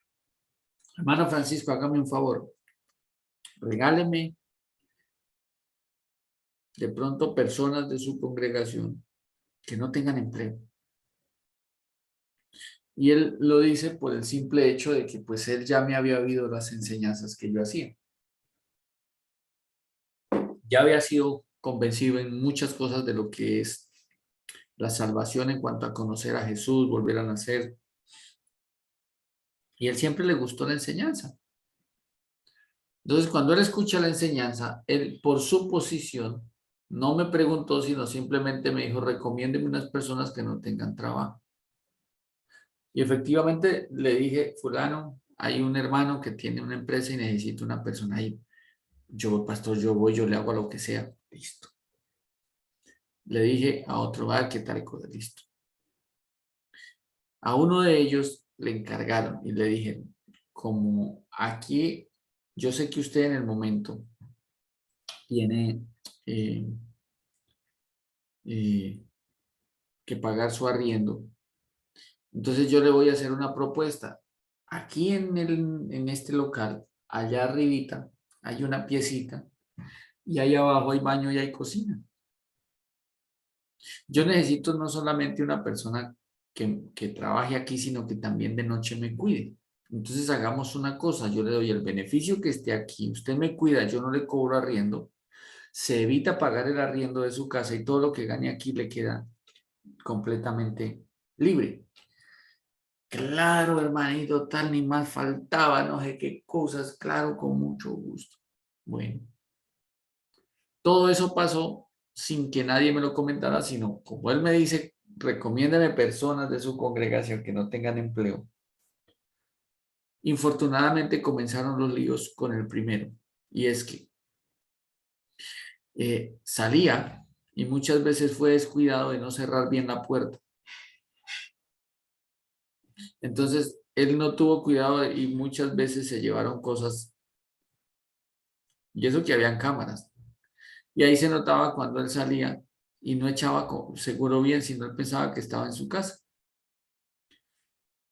hermano Francisco, hágame un favor, regáleme de pronto personas de su congregación que no tengan empleo. Y él lo dice por el simple hecho de que pues él ya me había oído las enseñanzas que yo hacía. Ya había sido convencido en muchas cosas de lo que es la salvación en cuanto a conocer a Jesús, volver a nacer. Y él siempre le gustó la enseñanza. Entonces, cuando él escucha la enseñanza, él por su posición No me preguntó, sino simplemente me dijo, recomiéndeme unas personas que no tengan trabajo. Y efectivamente le dije, fulano, hay un hermano que tiene una empresa y necesita una persona ahí. Yo, pastor, yo voy, yo le hago lo que sea. Listo. Le dije a otro, ¿qué tal cosa? Listo. A uno de ellos le encargaron y le dije, como aquí, yo sé que usted en el momento tiene que pagar su arriendo, entonces yo le voy a hacer una propuesta. Aquí en este local, allá arribita, hay una piecita y ahí abajo hay baño y hay cocina. Yo necesito no solamente una persona que trabaje aquí, sino que también de noche me cuide. Entonces hagamos una cosa, yo le doy el beneficio que esté aquí, usted me cuida, yo no le cobro arriendo, se evita pagar el arriendo de su casa y todo lo que gane aquí le queda completamente libre. Claro, hermanito, tal ni más faltaba, no sé qué cosas, claro, con mucho gusto. Bueno, todo eso pasó sin que nadie me lo comentara, sino como él me dice, recomiéndeme personas de su congregación que no tengan empleo. Infortunadamente comenzaron los líos con el primero, y es que salía y muchas veces fue descuidado de no cerrar bien la puerta. Entonces, él no tuvo cuidado y muchas veces se llevaron cosas, y eso que habían cámaras. Y ahí se notaba cuando él salía y no echaba seguro bien, sino él pensaba que estaba en su casa.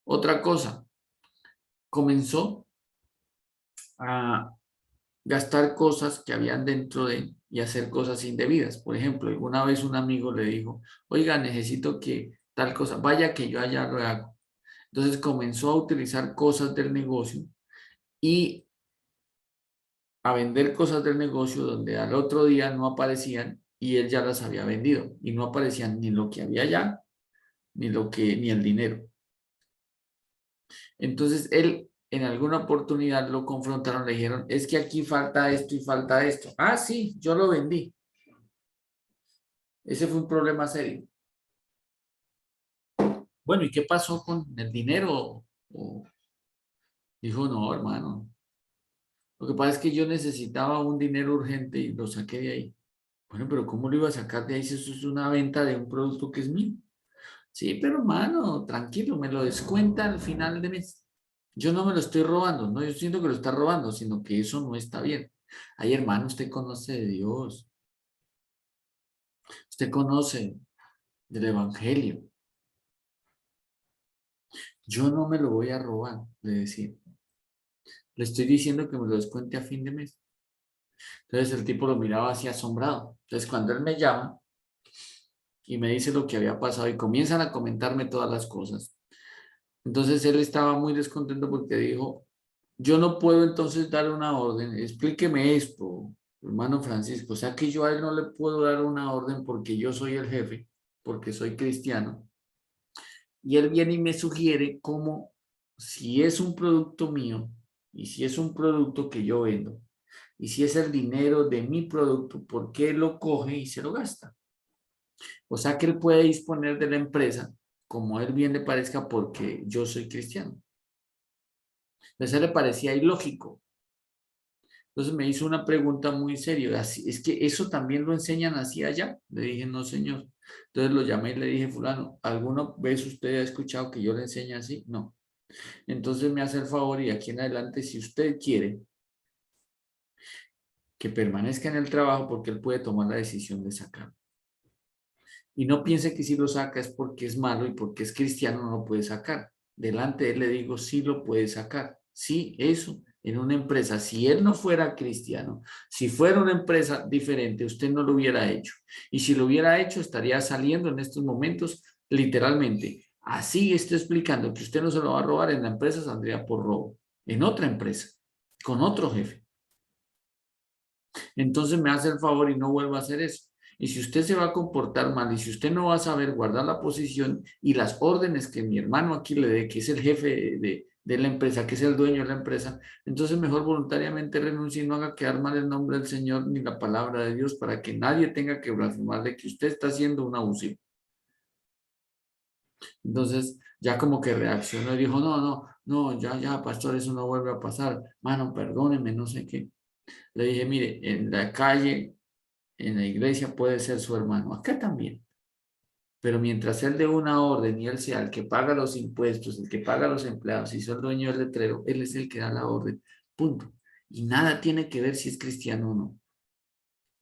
Otra cosa, comenzó a gastar cosas que habían dentro de él y hacer cosas indebidas. Por ejemplo, alguna vez un amigo le dijo, oiga, necesito que tal cosa, vaya que yo allá lo hago. Entonces comenzó a utilizar cosas del negocio y a vender cosas del negocio donde al otro día no aparecían y él ya las había vendido y no aparecían ni lo que había allá ni el dinero. Entonces él en alguna oportunidad lo confrontaron, le dijeron, es que aquí falta esto y falta esto. Ah, sí, yo lo vendí. Ese fue un problema serio. Bueno, ¿y qué pasó con el dinero? Dijo, no, hermano. Lo que pasa es que yo necesitaba un dinero urgente y lo saqué de ahí. Bueno, pero ¿cómo lo iba a sacar de ahí si eso es una venta de un producto que es mío? Sí, pero hermano, tranquilo, me lo descuenta al final de mes. Yo no me lo estoy robando, no, yo siento que lo está robando, sino que eso no está bien. Ay, hermano, usted conoce de Dios. Usted conoce del Evangelio. Yo no me lo voy a robar, le decía. Le estoy diciendo que me lo descuente a fin de mes. Entonces el tipo lo miraba así asombrado. Entonces cuando él me llama y me dice lo que había pasado y comienzan a comentarme todas las cosas, entonces él estaba muy descontento porque dijo, yo no puedo entonces dar una orden, explíqueme esto, hermano Francisco, o sea que yo a él no le puedo dar una orden porque yo soy el jefe, porque soy cristiano. Y él viene y me sugiere cómo, si es un producto mío y si es un producto que yo vendo y si es el dinero de mi producto, ¿por qué lo coge y se lo gasta? O sea que él puede disponer de la empresa como él bien le parezca porque yo soy cristiano. Entonces le parecía ilógico. Entonces me hizo una pregunta muy seria. Es que eso también lo enseñan así allá. Le dije, no, señor. Entonces lo llamé y le dije, fulano, ¿alguna vez usted ha escuchado que yo le enseñe así? No. Entonces me hace el favor y aquí en adelante, si usted quiere que permanezca en el trabajo, porque él puede tomar la decisión de sacarlo. Y no piense que si lo saca es porque es malo y porque es cristiano no lo puede sacar. Delante de él le digo, sí lo puede sacar. Sí, eso, en una empresa. Si él no fuera cristiano, si fuera una empresa diferente, usted no lo hubiera hecho. Y si lo hubiera hecho, estaría saliendo en estos momentos, literalmente. Así estoy explicando que usted no se lo va a robar en la empresa, saldría por robo. En otra empresa, con otro jefe. Entonces me hace el favor y no vuelva a hacer eso. Y si usted se va a comportar mal y si usted no va a saber guardar la posición y las órdenes que mi hermano aquí le dé, que es el jefe de la empresa, que es el dueño de la empresa, entonces mejor voluntariamente renuncie y no haga quedar mal el nombre del Señor ni la palabra de Dios para que nadie tenga que blasfemar de que usted está haciendo un abusivo. Entonces ya como que reaccionó y dijo, no, ya, pastor, eso no vuelve a pasar. Mano, perdóneme, no sé qué. Le dije, mire, en la calle, en la iglesia puede ser su hermano, acá también. Pero mientras él dé una orden y él sea el que paga los impuestos, el que paga los empleados y es el dueño del letrero, él es el que da la orden. Punto. Y nada tiene que ver si es cristiano o no.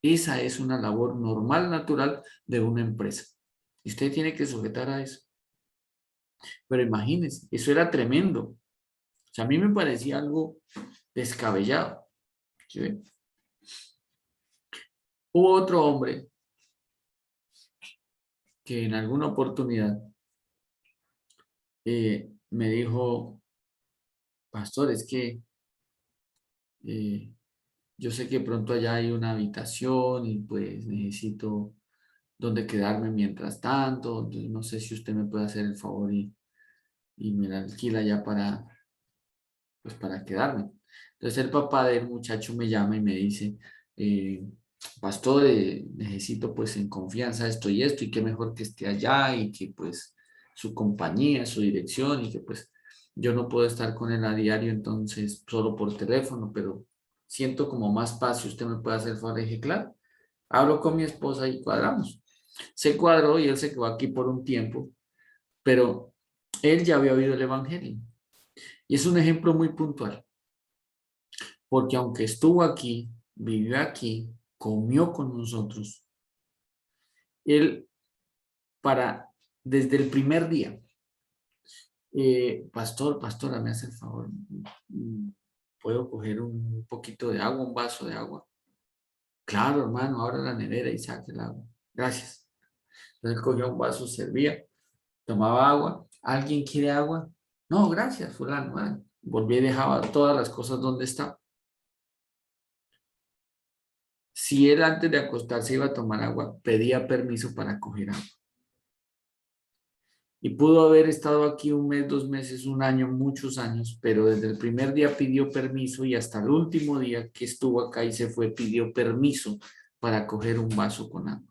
Esa es una labor normal, natural de una empresa. Y usted tiene que sujetar a eso. Pero imagínense, eso era tremendo. O sea, a mí me parecía algo descabellado. ¿Sí ven? Hubo otro hombre que en alguna oportunidad me dijo, pastor, es que yo sé que pronto allá hay una habitación y pues necesito donde quedarme mientras tanto, entonces no sé si usted me puede hacer el favor y me la alquila ya pues para quedarme. Entonces el papá del muchacho me llama y me dice, pastor, necesito pues en confianza esto y qué mejor que esté allá y que pues su compañía, su dirección y que pues yo no puedo estar con él a diario, entonces solo por teléfono, pero siento como más paz si usted me puede hacer el favor. Le dije, claro, hablo con mi esposa y cuadramos. Se cuadró y él se quedó aquí por un tiempo, pero él ya había oído el evangelio. Y es un ejemplo muy puntual, porque aunque estuvo aquí, vivió aquí, comió con nosotros, él desde el primer día, pastora, me hace el favor, ¿puedo coger un poquito de agua, un vaso de agua? Claro, hermano, abra la nevera y saque el agua. Gracias. Entonces él cogía un vaso, servía, tomaba agua. ¿Alguien quiere agua? No, gracias, fulano. Volví y dejaba todas las cosas donde estaba. Si él antes de acostarse iba a tomar agua, pedía permiso para coger agua. Y pudo haber estado aquí un mes, 2 meses, un año, muchos años, pero desde el primer día pidió permiso y hasta el último día que estuvo acá y se fue, pidió permiso para coger un vaso con agua.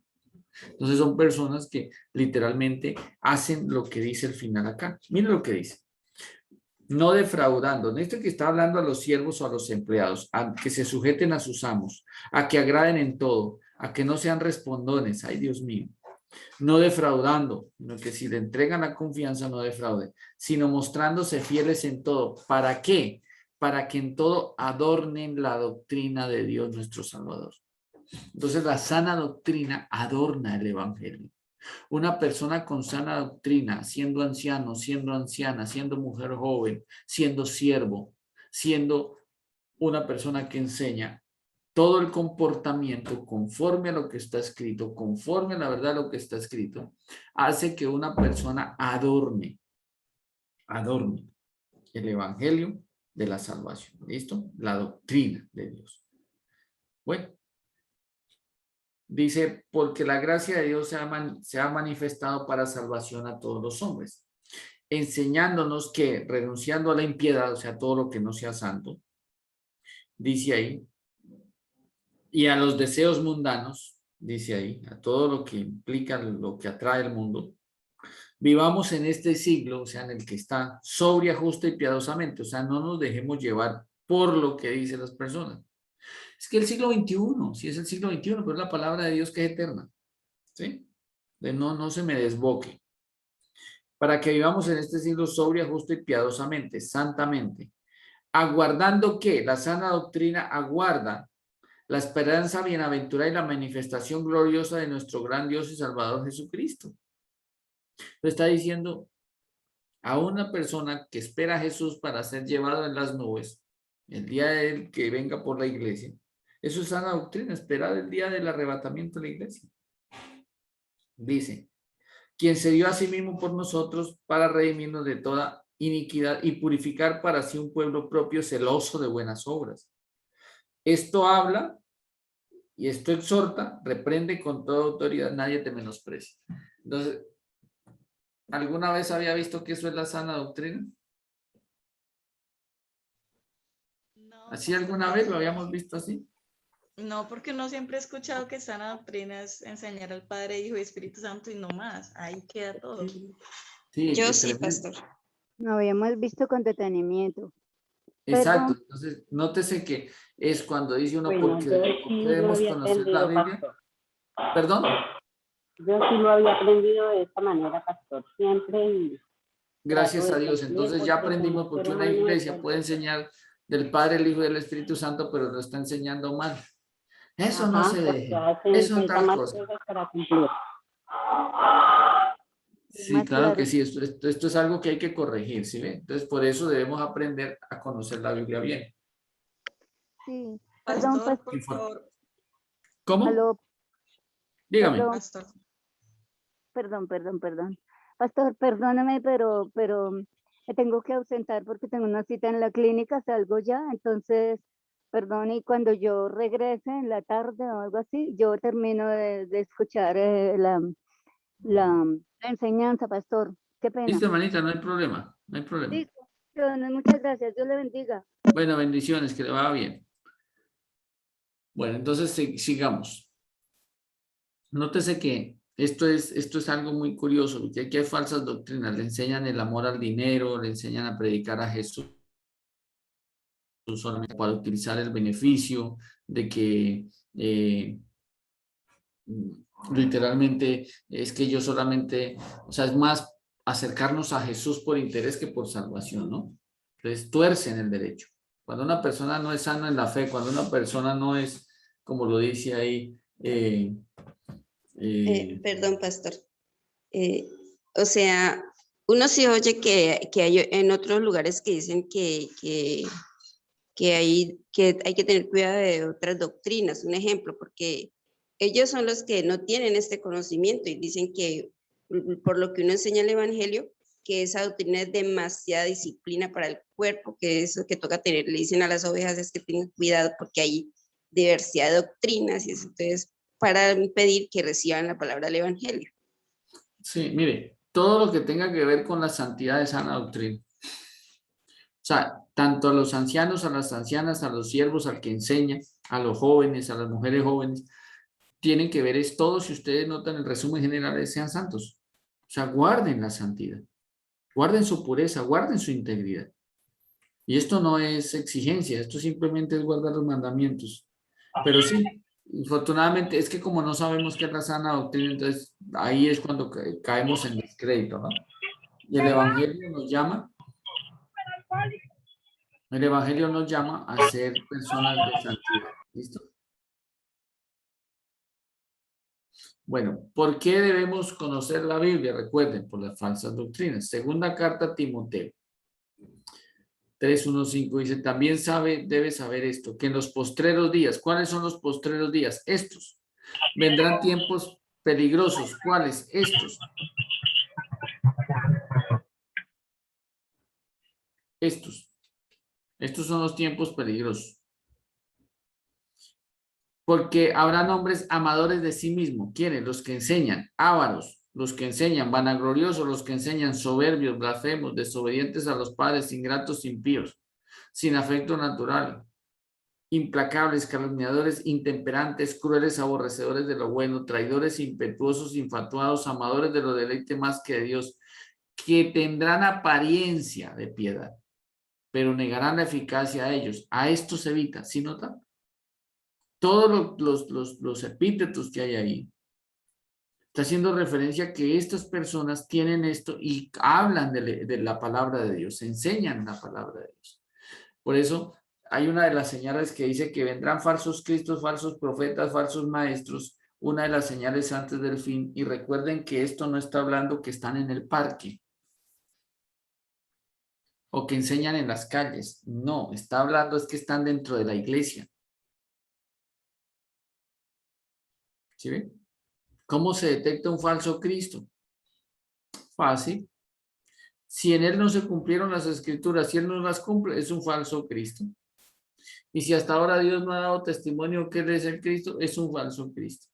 Entonces son personas que literalmente hacen lo que dice el final acá. Miren lo que dice. No defraudando, en esto que está hablando a los siervos o a los empleados, a que se sujeten a sus amos, a que agraden en todo, a que no sean respondones, ay Dios mío, no defraudando, sino que si le entregan la confianza no defraude, sino mostrándose fieles en todo. ¿Para qué? Para que en todo adornen la doctrina de Dios nuestro Salvador. Entonces la sana doctrina adorna el evangelio. Una persona con sana doctrina, siendo anciano, siendo anciana, siendo mujer joven, siendo siervo, siendo una persona que enseña, todo el comportamiento conforme a lo que está escrito, conforme a la verdad de lo que está escrito, hace que una persona adorne el evangelio de la salvación. ¿Listo? La doctrina de Dios. Bueno. Dice, porque la gracia de Dios se ha manifestado para salvación a todos los hombres, enseñándonos que renunciando a la impiedad, o sea, todo lo que no sea santo, dice ahí, y a los deseos mundanos, dice ahí, a todo lo que implica lo que atrae el mundo, vivamos en este siglo, o sea, en el que está sobria, justa y piadosamente, o sea, no nos dejemos llevar por lo que dicen las personas. Es que el siglo XXI, sí es el siglo XXI, pero es la palabra de Dios que es eterna. ¿Sí? No se me desboque. Para que vivamos en este siglo sobria, justo y piadosamente, santamente. Aguardando que la sana doctrina aguarda la esperanza bienaventurada y la manifestación gloriosa de nuestro gran Dios y Salvador Jesucristo. Lo está diciendo a una persona que espera a Jesús para ser llevado en las nubes, el día de que venga por la iglesia. Eso es sana doctrina, esperar el día del arrebatamiento de la iglesia. Dice, quien se dio a sí mismo por nosotros para redimirnos de toda iniquidad y purificar para sí un pueblo propio celoso de buenas obras. Esto habla y esto exhorta, reprende con toda autoridad, nadie te menosprecia. Entonces, ¿alguna vez había visto que eso es la sana doctrina? ¿Así alguna vez lo habíamos visto así? No, porque no siempre he escuchado que sana doctrina es enseñar al Padre, Hijo y Espíritu Santo y no más. Ahí queda todo. Sí, Yo es sí, tremendo. pastor. No habíamos visto con detenimiento. Exacto, Perdón, entonces nótese que es cuando dice uno, Bueno, porque yo sí lo debemos había conocer la aprendido, Biblia. pastor. ¿Perdón? Yo sí lo había aprendido de esta manera, pastor, siempre y trato Gracias a de Dios. cumplir Entonces ya porque aprendimos como por ser qué una humano me iglesia puede puedo. enseñar del Padre, el Hijo y del Espíritu Santo, pero lo está enseñando mal. Eso no Ajá, se porque deje. hacen Eso falta tal más cosa. cosas para cumplir. Sí, más claro que claro. sí. Esto es algo que hay que corregir, ¿sí ve? Entonces por eso debemos aprender a conocer la Biblia bien. Sí, perdón, Pastor, por favor, ¿Cómo? aló, Dígame. perdón, pastor. perdón. Pastor, perdóname, pero me tengo que ausentar porque tengo una cita en la clínica, salgo ya, entonces, perdón, y cuando yo regrese en la tarde o algo así, yo termino de escuchar la enseñanza, pastor. Qué pena. Listo, hermanita, no hay problema. No hay problema. Listo. Bueno, muchas gracias. Dios le bendiga. Bueno, bendiciones, que le vaya bien. Bueno, entonces sigamos. Nótese que esto es algo muy curioso, porque aquí hay falsas doctrinas. Le enseñan el amor al dinero, le enseñan a predicar a Jesús solamente para utilizar el beneficio de que literalmente es que yo solamente, o sea, es más acercarnos a Jesús por interés que por salvación, ¿no? Entonces tuercen el derecho. Cuando una persona no es sana en la fe, cuando una persona no es, como lo dice ahí, Perdón, pastor. Eh, o sea, uno sí oye que hay en otros lugares que dicen que hay que tener cuidado de otras doctrinas, un ejemplo, porque ellos son los que no tienen este conocimiento y dicen que por lo que uno enseña el Evangelio, que esa doctrina es demasiada disciplina para el cuerpo, que eso que toca tener, le dicen a las ovejas es que tengan cuidado porque hay diversidad de doctrinas y eso, entonces para impedir que reciban la palabra del Evangelio. sí, mire, todo lo que tenga que ver con la santidad de sana doctrina. O sea, tanto a los ancianos, a las ancianas, a los siervos, al que enseña, a los jóvenes, a las mujeres jóvenes, tienen que ver es todo, si ustedes notan el resumen general, es sean santos. O sea, guarden la santidad, guarden su pureza, guarden su integridad. Y esto no es exigencia, esto simplemente es guardar los mandamientos. Pero sí, infortunadamente es que como no sabemos qué es la sana doctrina, entonces ahí es cuando caemos en descrédito, ¿no? Y el Evangelio nos llama a ser personas de santidad. ¿Listo? Bueno, ¿por qué debemos conocer la Biblia? Recuerden, por las falsas doctrinas. Segunda carta a Timoteo 3:1-5 dice, también debe saber esto, que en los postreros días, ¿cuáles son los postreros días? Estos. Vendrán tiempos peligrosos. ¿Cuáles? Estos. Estos son los tiempos peligrosos. Porque habrán hombres amadores de sí mismos. ¿Quiénes? Los que enseñan, ávaros, los que enseñan, vanagloriosos, los que enseñan, soberbios, blasfemos, desobedientes a los padres, ingratos, impíos, sin afecto natural, implacables, calumniadores, intemperantes, crueles, aborrecedores de lo bueno, traidores, impetuosos, infatuados, amadores de lo deleite más que de Dios, que tendrán apariencia de piedad, pero negarán la eficacia a ellos. A estos evita, ¿sí nota? Todos los epítetos que hay ahí, está haciendo referencia a que estas personas tienen esto y hablan de la palabra de Dios, enseñan la palabra de Dios. Por eso hay una de las señales que dice que vendrán falsos cristos, falsos profetas, falsos maestros, una de las señales antes del fin. Y recuerden que esto no está hablando que están en el parque o que enseñan en las calles. No, está hablando es que están dentro de la iglesia. ¿Sí ven? ¿Cómo se detecta un falso Cristo? Fácil. Si en él no se cumplieron las escrituras, si él no las cumple, es un falso Cristo. Y si hasta ahora Dios no ha dado testimonio que él es el Cristo, es un falso Cristo.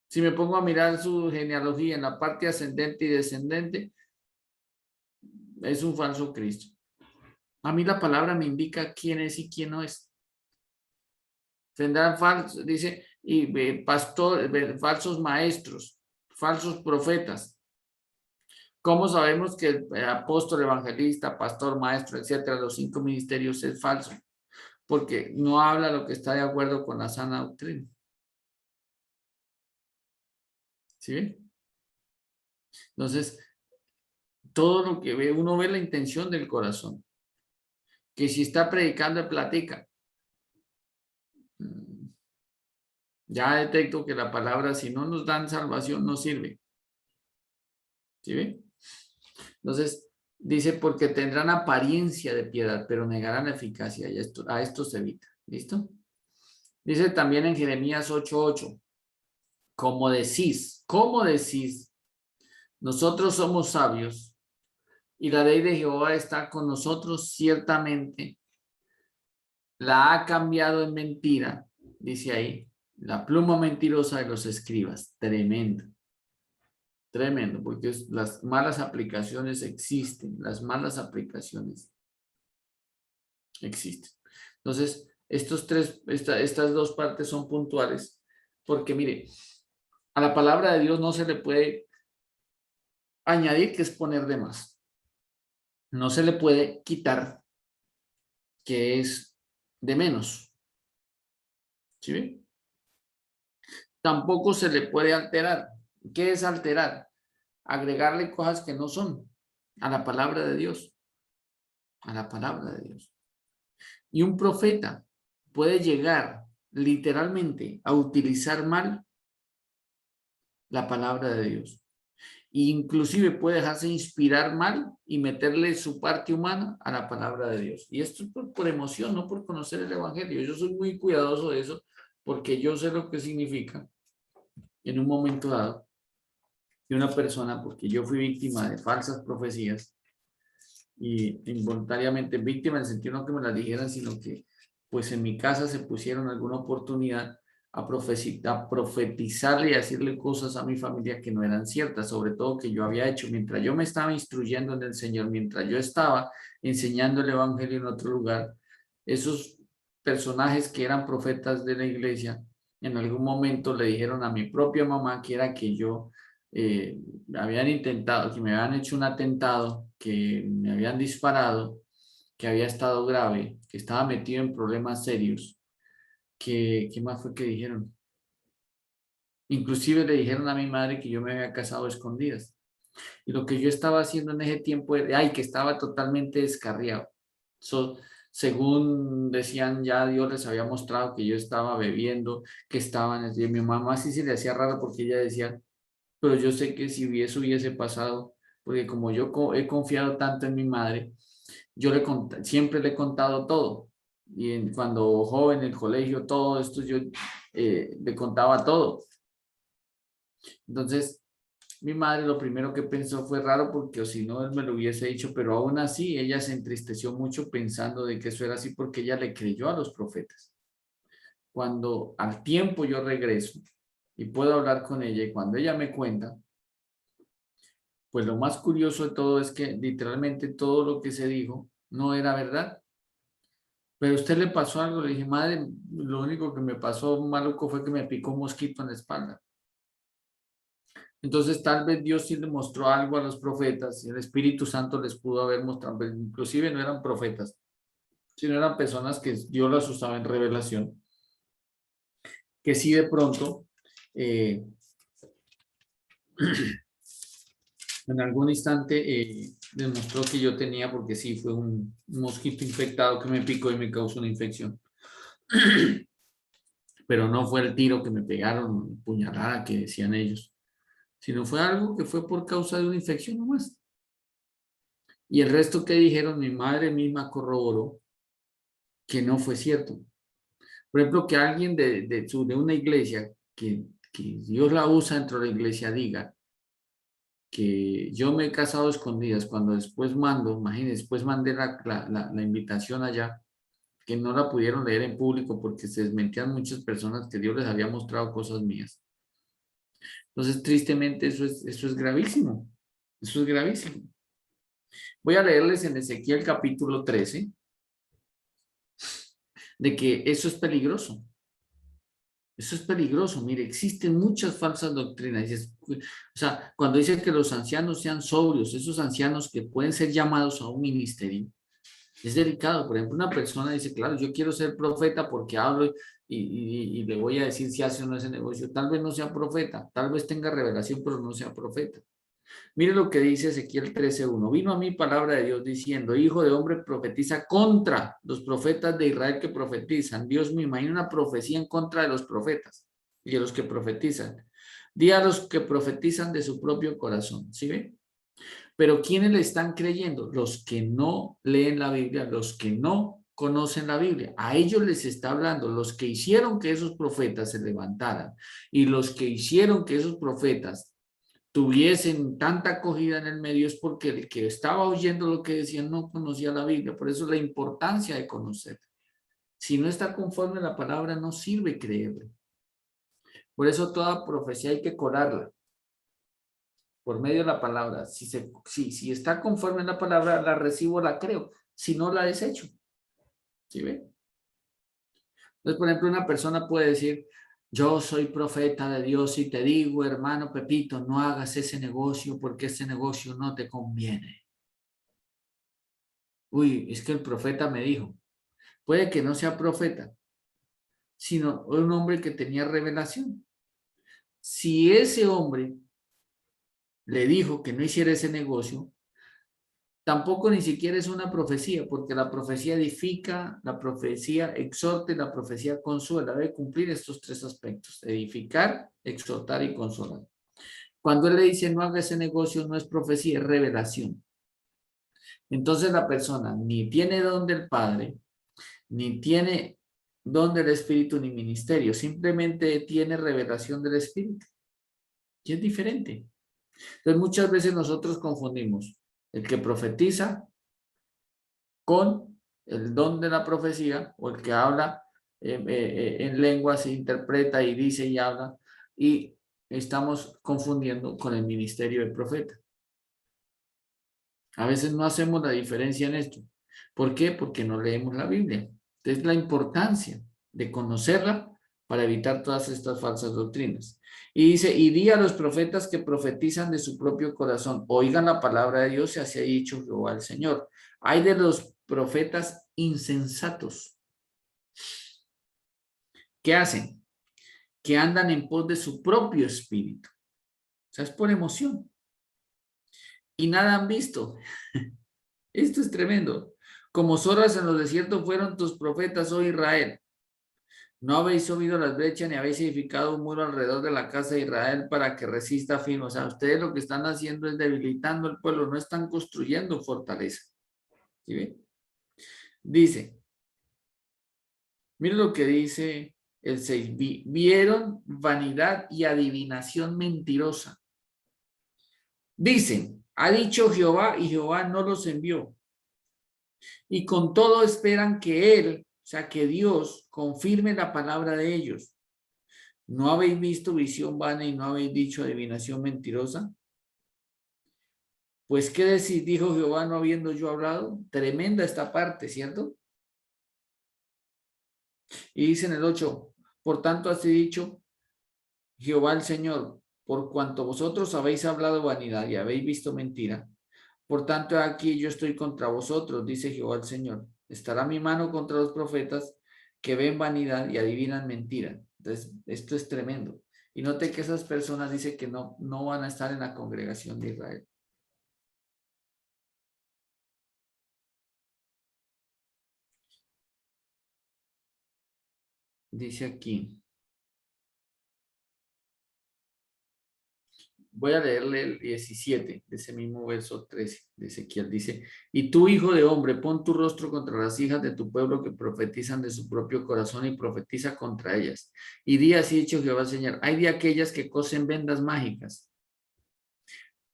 Si me pongo a mirar su genealogía en la parte ascendente y descendente, es un falso Cristo. A mí la palabra me indica quién es y quién no es. Tendrán falsos, dice, y falsos maestros, falsos profetas. ¿Cómo sabemos que el apóstol, evangelista, pastor, maestro, etcétera, los 5 ministerios es falso? Porque no habla lo que está de acuerdo con la sana doctrina. ¿Sí ven? Entonces, todo lo que ve, uno ve la intención del corazón. Que si está predicando, platica. Ya detecto que la palabra, si no nos dan salvación, no sirve. ¿Sí ven? Entonces, dice, porque tendrán apariencia de piedad, pero negarán la eficacia. Y a esto se evita. ¿Listo? Dice también en Jeremías 8:8, como decís, nosotros somos sabios y la ley de Jehová está con nosotros, ciertamente la ha cambiado en mentira, dice ahí, la pluma mentirosa de los escribas. Tremendo. Tremendo, porque las malas aplicaciones existen, existen. Entonces, estas dos partes son puntuales, porque mire, a la palabra de Dios no se le puede añadir, que es poner de más. No se le puede quitar, que es de menos. ¿Sí ven? Tampoco se le puede alterar. ¿Qué es alterar? Agregarle cosas que no son a la palabra de Dios. A la palabra de Dios. Y un profeta puede llegar literalmente a utilizar mal la palabra de Dios. E inclusive puede dejarse inspirar mal y meterle su parte humana a la palabra de Dios. Y esto es por emoción, no por conocer el evangelio. Yo soy muy cuidadoso de eso porque yo sé lo que significa en un momento dado que una persona, porque yo fui víctima de falsas profecías y involuntariamente víctima en el sentido no que me las dijeran, sino que pues en mi casa se pusieron alguna oportunidad a profetizarle y a decirle cosas a mi familia que no eran ciertas, sobre todo que yo había hecho mientras yo me estaba instruyendo en el Señor, mientras yo estaba enseñando el evangelio en otro lugar. Esos personajes que eran profetas de la iglesia en algún momento le dijeron a mi propia mamá que era que yo habían intentado, que me habían hecho un atentado, que me habían disparado, que había estado grave, que estaba metido en problemas serios. ¿Qué más fue que dijeron? Inclusive le dijeron a mi madre que yo me había casado a escondidas. Y lo que yo estaba haciendo en ese tiempo era, que estaba totalmente descarriado. Según decían, ya Dios les había mostrado que yo estaba bebiendo, que estaban, y mi mamá sí se le hacía raro porque ella decía, pero yo sé que si eso hubiese pasado, porque como yo he confiado tanto en mi madre, yo siempre le he contado todo. Y cuando joven, en el colegio, todo esto, yo le contaba todo. Entonces, mi madre lo primero que pensó fue raro porque o si no, él me lo hubiese dicho, pero aún así ella se entristeció mucho pensando de que eso era así porque ella le creyó a los profetas. Cuando al tiempo yo regreso y puedo hablar con ella y cuando ella me cuenta, pues lo más curioso de todo es que literalmente todo lo que se dijo no era verdad. Pero a usted le pasó algo, le dije, madre, lo único que me pasó maluco fue que me picó un mosquito en la espalda. Entonces tal vez Dios sí le mostró algo a los profetas y el Espíritu Santo les pudo haber mostrado, pero inclusive no eran profetas, sino eran personas que Dios las usaba en revelación, que sí de pronto en algún instante demostró que yo tenía, porque sí, fue un mosquito infectado que me picó y me causó una infección. Pero no fue el tiro que me pegaron, puñalada que decían ellos, sino fue algo que fue por causa de una infección nomás. Y el resto que dijeron, mi madre misma corroboró que no fue cierto. Por ejemplo, que alguien de una iglesia, que Dios la usa dentro de la iglesia, diga que yo me he casado a escondidas, cuando después imagínense, después mandé la invitación allá, que no la pudieron leer en público porque se desmentían muchas personas que Dios les había mostrado cosas mías. Entonces, tristemente, eso es gravísimo. Eso es gravísimo. Voy a leerles en Ezequiel capítulo 13 de que eso es peligroso. Eso es peligroso. Mire, existen muchas falsas doctrinas. O sea, cuando dice que los ancianos sean sobrios, esos ancianos que pueden ser llamados a un ministerio, es delicado. Por ejemplo, una persona dice, claro, yo quiero ser profeta porque hablo y le voy a decir si hace o no ese negocio. Tal vez no sea profeta, tal vez tenga revelación, pero no sea profeta. Mire lo que dice Ezequiel 13:1. Vino a mí palabra de Dios diciendo, hijo de hombre, profetiza contra los profetas de Israel que profetizan. Dios me imagina una profecía en contra de los profetas y de los que profetizan. Di a los que profetizan de su propio corazón. ¿Sí ve? Pero ¿quiénes le están creyendo? Los que no leen la Biblia, los que no conocen la Biblia. A ellos les está hablando. Los que hicieron que esos profetas se levantaran y los que hicieron que esos profetas tuviesen tanta acogida en el medio es porque el que estaba oyendo lo que decían no conocía la Biblia. Por eso la importancia de conocer. Si no está conforme a la palabra, no sirve creerle. Por eso toda profecía hay que corarla por medio de la palabra. Si está conforme a la palabra, la recibo, la creo. Si no, la desecho. ¿Sí ve? Entonces, por ejemplo, una persona puede decir, yo soy profeta de Dios y te digo, hermano Pepito, no hagas ese negocio porque ese negocio no te conviene. Uy, es que el profeta me dijo. Puede que no sea profeta, sino un hombre que tenía revelación. Si ese hombre le dijo que no hiciera ese negocio, tampoco ni siquiera es una profecía, porque la profecía edifica, la profecía exhorta y la profecía consuela. Debe cumplir estos tres aspectos: edificar, exhortar y consolar. Cuando él le dice no haga ese negocio, no es profecía, es revelación. Entonces la persona ni tiene don del Padre, ni tiene don del Espíritu, ni ministerio. Simplemente tiene revelación del Espíritu. Y es diferente. Entonces muchas veces nosotros confundimos el que profetiza con el don de la profecía, o el que habla en lengua, se interpreta y dice y habla, y estamos confundiendo con el ministerio del profeta. A veces no hacemos la diferencia en esto. ¿Por qué? Porque no leemos la Biblia. Entonces la importancia de conocerla para evitar todas estas falsas doctrinas. Y dice, y di a los profetas que profetizan de su propio corazón, oigan la palabra de Dios, y así ha dicho Jehová el Señor. Hay de los profetas insensatos. ¿Qué hacen? Que andan en pos de su propio espíritu. O sea, es por emoción. Y nada han visto. Esto es tremendo. Como zorras en los desiertos fueron tus profetas, oh Israel. No habéis subido las brechas ni habéis edificado un muro alrededor de la casa de Israel para que resista firme. O sea, ustedes lo que están haciendo es debilitando el pueblo, no están construyendo fortaleza. ¿Sí ven? Dice, miren lo que dice el 6. Vieron vanidad y adivinación mentirosa. Dicen, ha dicho Jehová y Jehová no los envió. Y con todo esperan que él, o sea, que Dios confirme la palabra de ellos. ¿No habéis visto visión vana y no habéis dicho adivinación mentirosa? Pues, ¿qué decís? Dijo Jehová, no habiendo yo hablado. Tremenda esta parte, ¿cierto? Y dice en el 8, por tanto así dicho Jehová el Señor, por cuanto vosotros habéis hablado vanidad y habéis visto mentira, por tanto aquí yo estoy contra vosotros, dice Jehová el Señor. Estará mi mano contra los profetas que ven vanidad y adivinan mentira. Entonces, esto es tremendo. Y note que esas personas dicen que no van a estar en la congregación de Israel. Dice aquí. Voy a leerle el 17 de ese mismo verso 13 de Ezequiel. Dice, y tú, hijo de hombre, pon tu rostro contra las hijas de tu pueblo que profetizan de su propio corazón y profetiza contra ellas. Y di así dicho Jehová el Señor, hay de aquellas que cosen vendas mágicas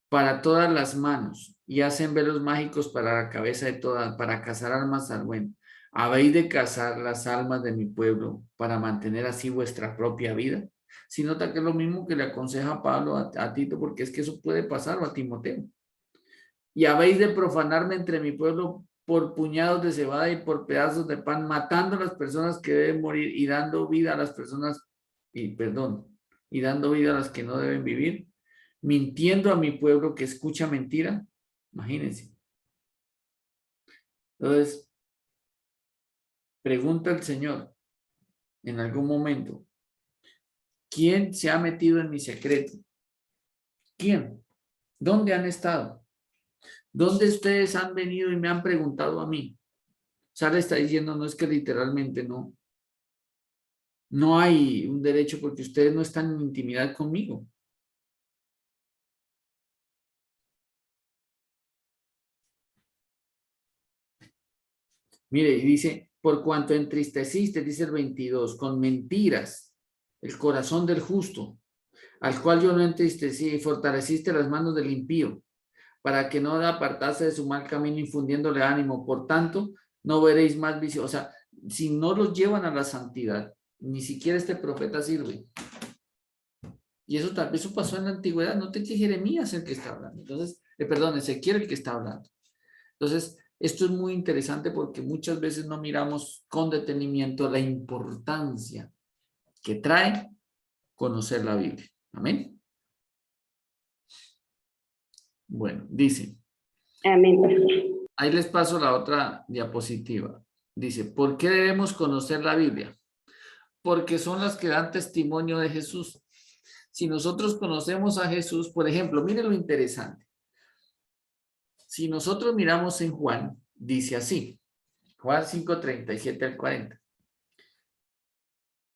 para todas las manos y hacen velos mágicos para la cabeza de todas, para cazar almas al buen. ¿Habéis de cazar las almas de mi pueblo para mantener así vuestra propia vida? Si nota que es lo mismo que le aconseja Pablo a Tito, porque es que eso puede pasar, o a Timoteo. y habéis de profanarme entre mi pueblo por puñados de cebada y por pedazos de pan, matando a las personas que deben morir y dando vida a las personas, y dando vida a las que no deben vivir, mintiendo a mi pueblo que escucha mentira. Imagínense. Entonces, pregunta el Señor en algún momento, ¿quién se ha metido en mi secreto? ¿Quién? ¿Dónde han estado? ¿Dónde ustedes han venido y me han preguntado a mí? Sara está diciendo, no es que literalmente no. No hay un derecho porque ustedes no están en intimidad conmigo. Mire, y dice, por cuanto entristeciste, dice el 22, con mentiras, el corazón del justo, al cual yo no entristecí, y fortaleciste las manos del impío, para que no apartase de su mal camino, infundiéndole ánimo. Por tanto, no veréis más vicio. O sea, si no los llevan a la santidad, ni siquiera este profeta sirve. Y eso pasó en la antigüedad. Note que Jeremías es el que está hablando. Entonces, perdón, Ezequiel el que está hablando. Entonces, esto es muy interesante porque muchas veces no miramos con detenimiento la importancia que trae conocer la Biblia. Amén. Bueno, dice. Amén. Ahí les paso la otra diapositiva. Dice, ¿por qué debemos conocer la Biblia? Porque son las que dan testimonio de Jesús. Si nosotros conocemos a Jesús, por ejemplo, miren lo interesante. Si nosotros miramos en Juan, dice así, Juan 5:37 al 40.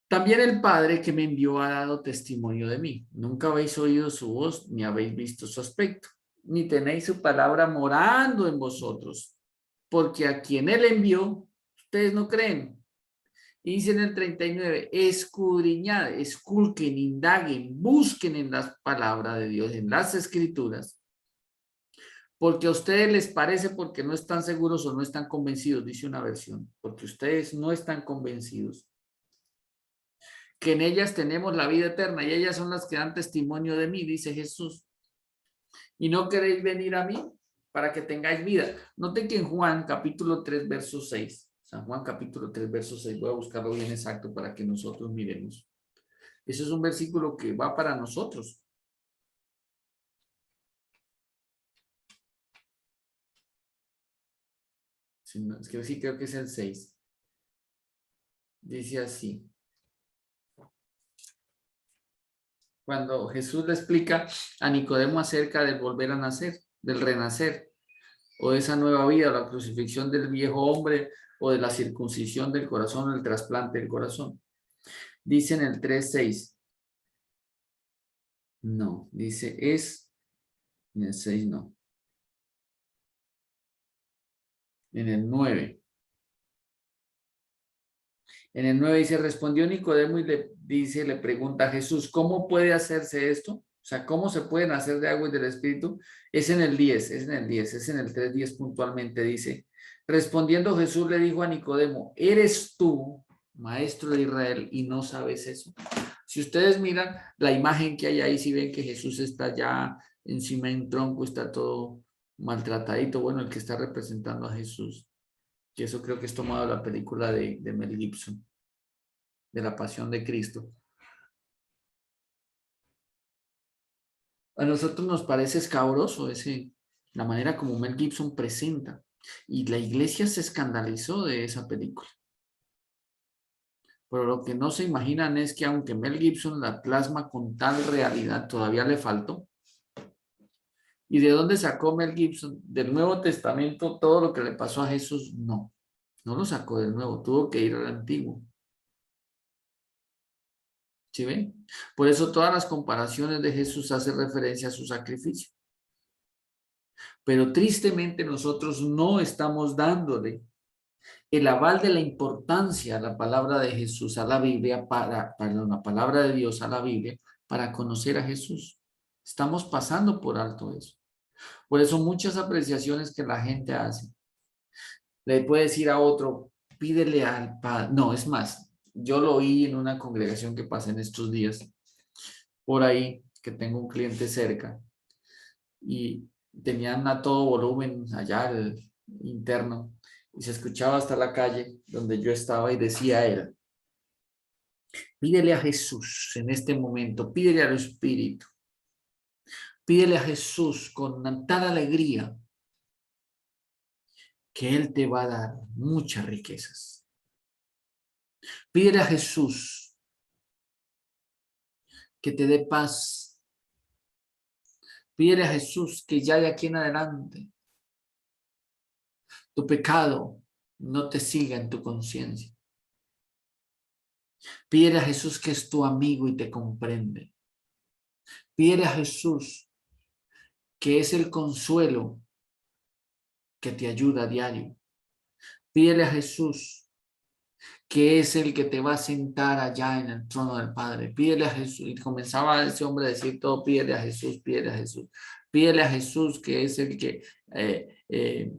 También el Padre que me envió ha dado testimonio de mí. Nunca habéis oído su voz, ni habéis visto su aspecto, ni tenéis su palabra morando en vosotros, porque a quien él envió, ustedes no creen. Y dice en el 39, escudriñad, esculquen, indaguen, busquen en las palabras de Dios, en las escrituras, porque a ustedes les parece porque no están seguros o no están convencidos, dice una versión, porque ustedes no están convencidos, que en ellas tenemos la vida eterna y ellas son las que dan testimonio de mí, dice Jesús. Y no queréis venir a mí para que tengáis vida. Noten que en Juan capítulo 3, verso 6, San Juan capítulo 3, verso 6, voy a buscarlo bien exacto para que nosotros miremos. Ese es un versículo que va para nosotros. Es que sí creo que es el 6. Dice así. Cuando Jesús le explica a Nicodemo acerca del volver a nacer, del renacer, o de esa nueva vida, o la crucifixión del viejo hombre, o de la circuncisión del corazón, o el trasplante del corazón. Dice en el 3:6. No, dice en el 6 no. En el 9. En el 9 dice, respondió Nicodemo y le pregunta a Jesús, ¿cómo puede hacerse esto? O sea, ¿cómo se pueden hacer de agua y del Espíritu? Es en el 10, es en el 3:10 puntualmente dice. Respondiendo Jesús le dijo a Nicodemo, ¿eres tú, maestro de Israel, y no sabes eso? Si ustedes miran la imagen que hay ahí, si ven que Jesús está ya encima de un tronco, está todo maltratadito. Bueno, el que está representando a Jesús. Que eso creo que es tomado de la película de Mel Gibson, de la Pasión de Cristo. A nosotros nos parece escabroso la manera como Mel Gibson presenta, y la iglesia se escandalizó de esa película. Pero lo que no se imaginan es que aunque Mel Gibson la plasma con tal realidad, todavía le faltó. ¿Y de dónde sacó Mel Gibson? Del Nuevo Testamento todo lo que le pasó a Jesús. No lo sacó del Nuevo, tuvo que ir al Antiguo. ¿Sí ven? Por eso todas las comparaciones de Jesús hacen referencia a su sacrificio. Pero tristemente nosotros no estamos dándole el aval de la importancia a la palabra de Jesús, a la Biblia, la palabra de Dios a la Biblia, para conocer a Jesús. Estamos pasando por alto eso. Por eso muchas apreciaciones que la gente hace. Le puede decir a otro, pídele al Padre. No, es más, yo lo oí en una congregación que pasé en estos días, por ahí, que tengo un cliente cerca, y tenían a todo volumen allá el interno y se escuchaba hasta la calle donde yo estaba y decía él, pídele a Jesús en este momento, pídele al Espíritu, pídele a Jesús con tal alegría que Él te va a dar muchas riquezas. Pídele a Jesús que te dé paz. Pídele a Jesús que ya de aquí en adelante tu pecado no te siga en tu conciencia. Pídele a Jesús que es tu amigo y te comprende. Pídele a Jesús que es el consuelo que te ayuda a diario. Pídele a Jesús que es el que te va a sentar allá en el trono del Padre. Pídele a Jesús. Y comenzaba ese hombre a decir todo, pídele a Jesús, pídele a Jesús. Pídele a Jesús que es el que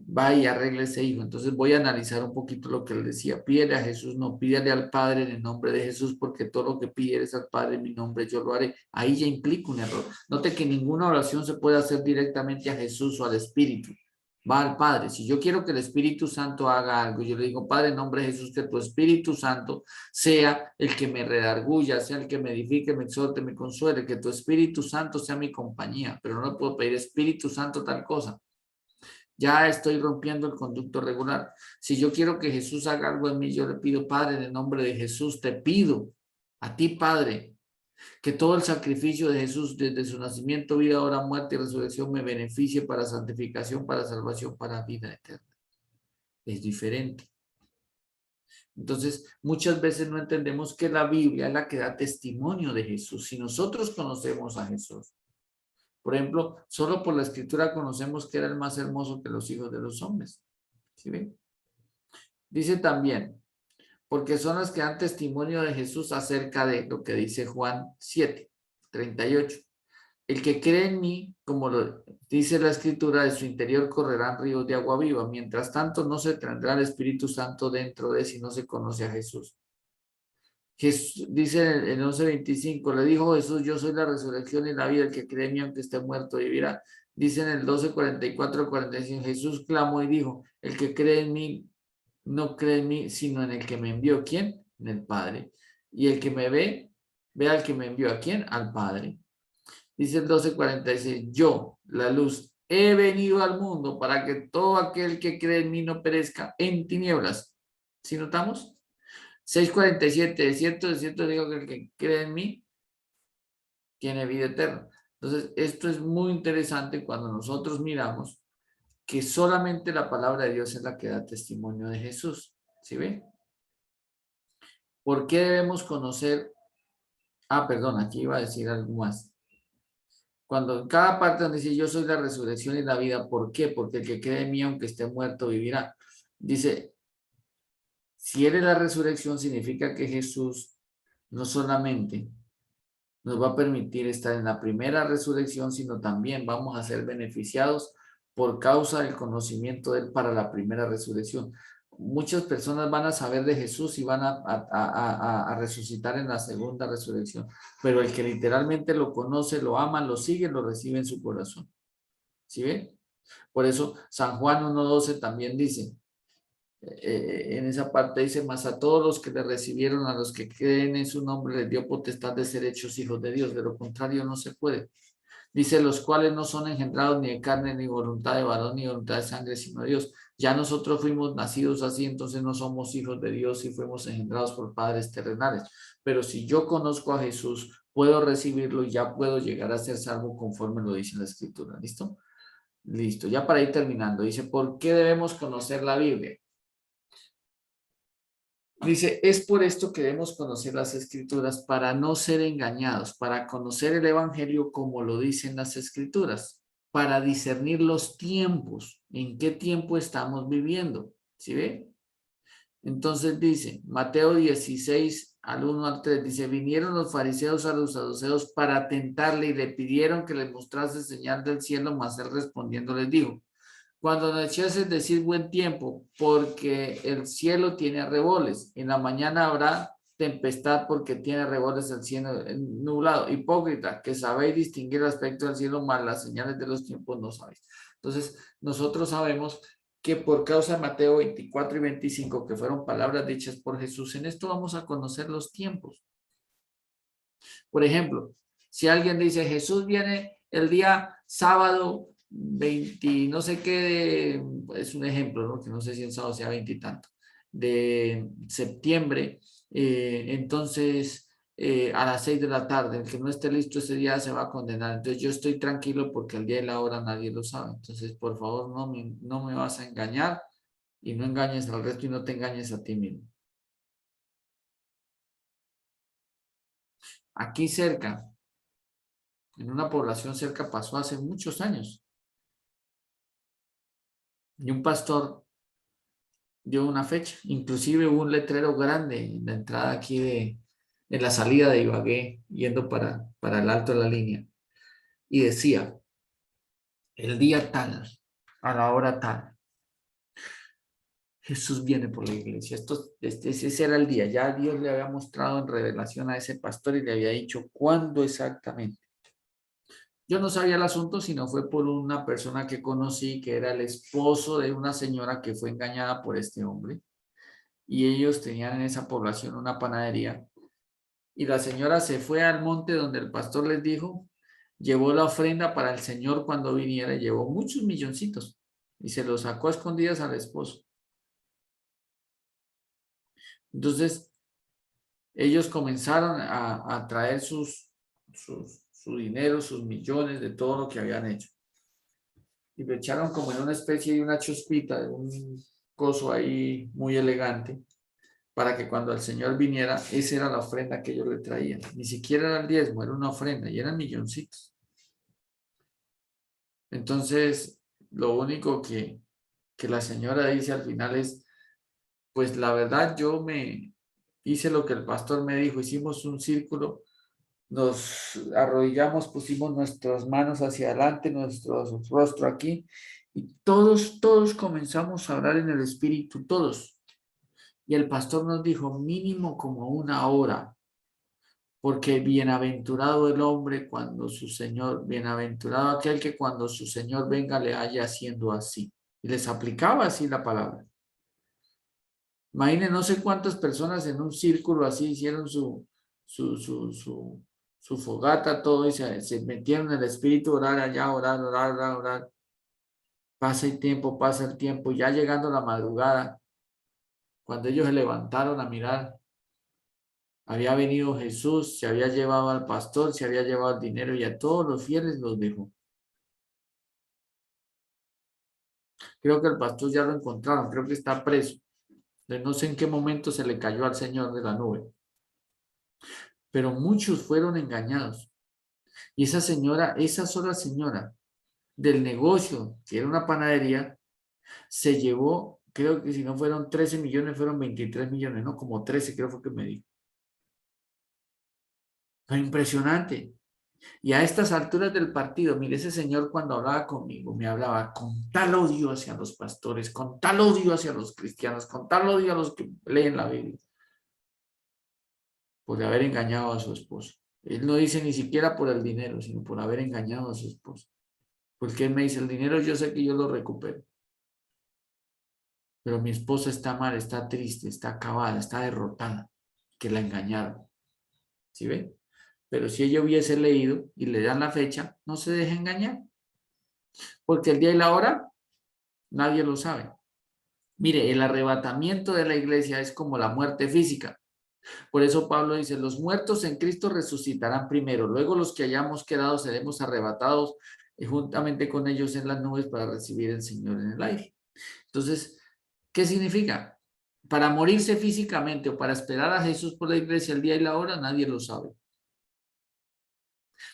va y arregla ese hijo. Entonces voy a analizar un poquito lo que él decía. Pídele a Jesús, no, pídele al Padre en el nombre de Jesús, porque todo lo que pides al Padre en mi nombre yo lo haré. Ahí ya implica un error. Note que ninguna oración se puede hacer directamente a Jesús o al Espíritu. Va al Padre. Si yo quiero que el Espíritu Santo haga algo, yo le digo, Padre, en nombre de Jesús, que tu Espíritu Santo sea el que me redarguya, sea el que me edifique, me exhorte, me consuele, que tu Espíritu Santo sea mi compañía, pero no le puedo pedir Espíritu Santo tal cosa. Ya estoy rompiendo el conducto regular. Si yo quiero que Jesús haga algo en mí, yo le pido, Padre, en el nombre de Jesús, te pido a ti, Padre, que todo el sacrificio de Jesús desde su nacimiento, vida, hora, muerte y resurrección me beneficie para santificación, para salvación, para vida eterna. Es diferente. Entonces, muchas veces no entendemos que la Biblia es la que da testimonio de Jesús. Si nosotros conocemos a Jesús, por ejemplo, solo por la Escritura conocemos que era el más hermoso que los hijos de los hombres. ¿Sí ven? Dice también, porque son las que dan testimonio de Jesús acerca de lo que dice Juan 7:38. El que cree en mí, como lo dice la Escritura, de su interior correrán ríos de agua viva. Mientras tanto, no se tendrá el Espíritu Santo dentro de si no se conoce a Jesús. Jesús dice en el 11:25, le dijo Jesús, yo soy la resurrección y la vida, el que cree en mí, aunque esté muerto, vivirá. Dice en el 12:44-45, Jesús clamó y dijo, el que cree en mí, no cree en mí, sino en el que me envió. ¿Quién? En el Padre. Y el que me ve, ve al que me envió. ¿A quién? Al Padre. Dice el 12:46, yo, la luz, he venido al mundo para que todo aquel que cree en mí no perezca en tinieblas. ¿Sí notamos? 6:47, de cierto digo que el que cree en mí tiene vida eterna. Entonces, esto es muy interesante cuando nosotros miramos que solamente la palabra de Dios es la que da testimonio de Jesús. ¿Sí ven? ¿Por qué debemos conocer? Perdón, aquí iba a decir algo más. Cuando en cada parte donde dice yo soy la resurrección y la vida, ¿por qué? Porque el que cree en mí, aunque esté muerto, vivirá. Dice, si Él es la resurrección, significa que Jesús no solamente nos va a permitir estar en la primera resurrección, sino también vamos a ser beneficiados por causa del conocimiento de Él para la primera resurrección. Muchas personas van a saber de Jesús y van a resucitar en la segunda resurrección, pero el que literalmente lo conoce, lo ama, lo sigue, lo recibe en su corazón. ¿Sí ven? Por eso San Juan 1:12 también dice, en esa parte dice, mas a todos los que le recibieron, a los que creen en su nombre, les dio potestad de ser hechos hijos de Dios. De lo contrario no se puede. Dice, los cuales no son engendrados ni de carne, ni voluntad de varón, ni voluntad de sangre, sino de Dios. Ya nosotros fuimos nacidos así, entonces no somos hijos de Dios y fuimos engendrados por padres terrenales. Pero si yo conozco a Jesús, puedo recibirlo y ya puedo llegar a ser salvo conforme lo dice la Escritura. ¿Listo? Listo. Ya para ir terminando. Dice, ¿por qué debemos conocer la Biblia? Dice, es por esto que debemos conocer las Escrituras para no ser engañados, para conocer el Evangelio como lo dicen las Escrituras, para discernir los tiempos, en qué tiempo estamos viviendo. ¿Sí ve? Entonces dice, Mateo 16:1-3, dice, vinieron los fariseos a los saduceos para tentarle y le pidieron que le mostrase señal del cielo, mas él respondiendo les dijo, cuando anochece es decir buen tiempo, porque el cielo tiene arreboles. En la mañana habrá tempestad porque tiene rebordes el cielo nublado. Hipócrita, que sabéis distinguir el aspecto del cielo, mas las señales de los tiempos no sabéis. Entonces, nosotros sabemos que por causa de Mateo 24 y 25, que fueron palabras dichas por Jesús, en esto vamos a conocer los tiempos. Por ejemplo, si alguien dice, Jesús viene el día sábado 20, no sé qué, es un ejemplo, ¿no? Que no sé si el sábado sea 20 y tanto, de septiembre, entonces a las 6 de la tarde, el que no esté listo ese día se va a condenar. Entonces yo estoy tranquilo porque el día y la hora nadie lo sabe. Entonces, por favor, no me vas a engañar y no engañes al resto y no te engañes a ti mismo. Aquí cerca, en una población cerca, pasó hace muchos años. Y un pastor dio una fecha, inclusive hubo un letrero grande en la entrada aquí en la salida de Ibagué, yendo para el alto de la línea, y decía, el día tal, a la hora tal, Jesús viene por la iglesia. Ese era el día, ya Dios le había mostrado en revelación a ese pastor y le había dicho cuándo exactamente. Yo no sabía el asunto, sino fue por una persona que conocí, que era el esposo de una señora que fue engañada por este hombre. Y ellos tenían en esa población una panadería. Y la señora se fue al monte donde el pastor les dijo, llevó la ofrenda para el Señor cuando viniera, llevó muchos milloncitos y se los sacó a escondidas al esposo. Entonces, ellos comenzaron a traer su dinero, sus millones de todo lo que habían hecho. Y lo echaron como en una especie de una chospita, de un coso ahí muy elegante, para que cuando el Señor viniera, esa era la ofrenda que ellos le traían. Ni siquiera era el diezmo, era una ofrenda y eran milloncitos. Entonces, lo único que la señora dice al final es, pues la verdad yo me hice lo que el pastor me dijo, hicimos un círculo, nos arrodillamos, pusimos nuestras manos hacia adelante, nuestro rostro aquí, y todos comenzamos a hablar en el Espíritu, todos. Y el pastor nos dijo, mínimo como una hora, porque bienaventurado el hombre cuando su Señor, bienaventurado aquel que cuando su Señor venga le haya haciendo así. Y les aplicaba así la palabra. Imaginen, no sé cuántas personas en un círculo así hicieron su fogata, todo, y se metieron en el Espíritu, orar allá, orar. Pasa el tiempo, ya llegando la madrugada, cuando ellos se levantaron a mirar, había venido Jesús, se había llevado al pastor, se había llevado el dinero y a todos los fieles los dejó. Creo que el pastor ya lo encontraron, creo que está preso. No sé en qué momento se le cayó al Señor de la nube. Pero muchos fueron engañados. Y esa sola señora del negocio, que era una panadería, se llevó, creo que si no fueron 13 millones, fueron 23 millones, no, como 13 creo fue que me dijo. Fue impresionante. Y a estas alturas del partido, mire, ese señor cuando hablaba conmigo, me hablaba con tal odio hacia los pastores, con tal odio hacia los cristianos, con tal odio a los que leen la Biblia, por haber engañado a su esposa. Él no dice ni siquiera por el dinero, sino por haber engañado a su esposa. Porque él me dice, el dinero yo sé que yo lo recupero. Pero mi esposa está mal, está triste, está acabada, está derrotada, que la engañaron. ¿Sí ven? Pero si ella hubiese leído y le dan la fecha, no se deje engañar. Porque el día y la hora, nadie lo sabe. Mire, el arrebatamiento de la iglesia es como la muerte física. Por eso Pablo dice, los muertos en Cristo resucitarán primero. Luego los que hayamos quedado seremos arrebatados juntamente con ellos en las nubes para recibir al Señor en el aire. Entonces, ¿qué significa? Para morirse físicamente o para esperar a Jesús por la iglesia el día y la hora, nadie lo sabe.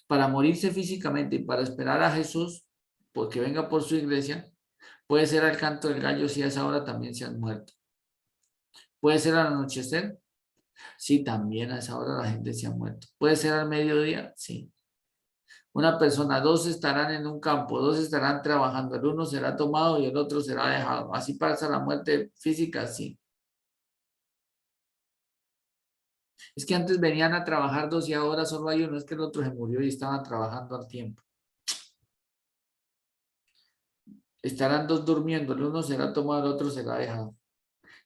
Para morirse físicamente y para esperar a Jesús, porque venga por su iglesia, puede ser al canto del gallo si a esa hora también se han muerto. Puede ser al anochecer, sí, también a esa hora la gente se ha muerto. Puede ser al mediodía, sí. Una persona, dos estarán en un campo, dos estarán trabajando, el uno será tomado y el otro será dejado. Así pasa la muerte física, sí. Es que antes venían a trabajar 12 horas, solo hay uno, es que el otro se murió y estaban trabajando al tiempo. Estarán dos durmiendo, el uno será tomado, el otro será dejado.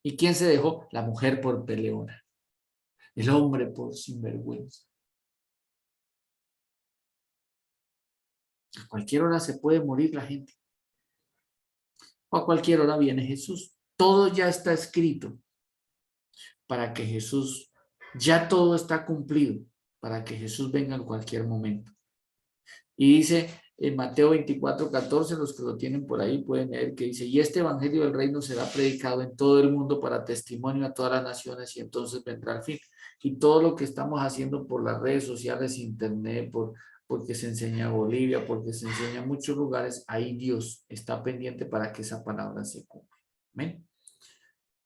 ¿Y quién se dejó? La mujer por peleona, el hombre por sinvergüenza. A cualquier hora se puede morir la gente. O a cualquier hora viene Jesús. Todo ya está escrito para que Jesús, ya todo está cumplido para que Jesús venga en cualquier momento. Y dice en Mateo 24:14, los que lo tienen por ahí pueden leer que dice, y este evangelio del reino será predicado en todo el mundo para testimonio a todas las naciones y entonces vendrá el fin. Y todo lo que estamos haciendo por las redes sociales, internet, porque se enseña Bolivia, porque se enseña en muchos lugares, ahí Dios está pendiente para que esa palabra se cumpla. ¿Amén?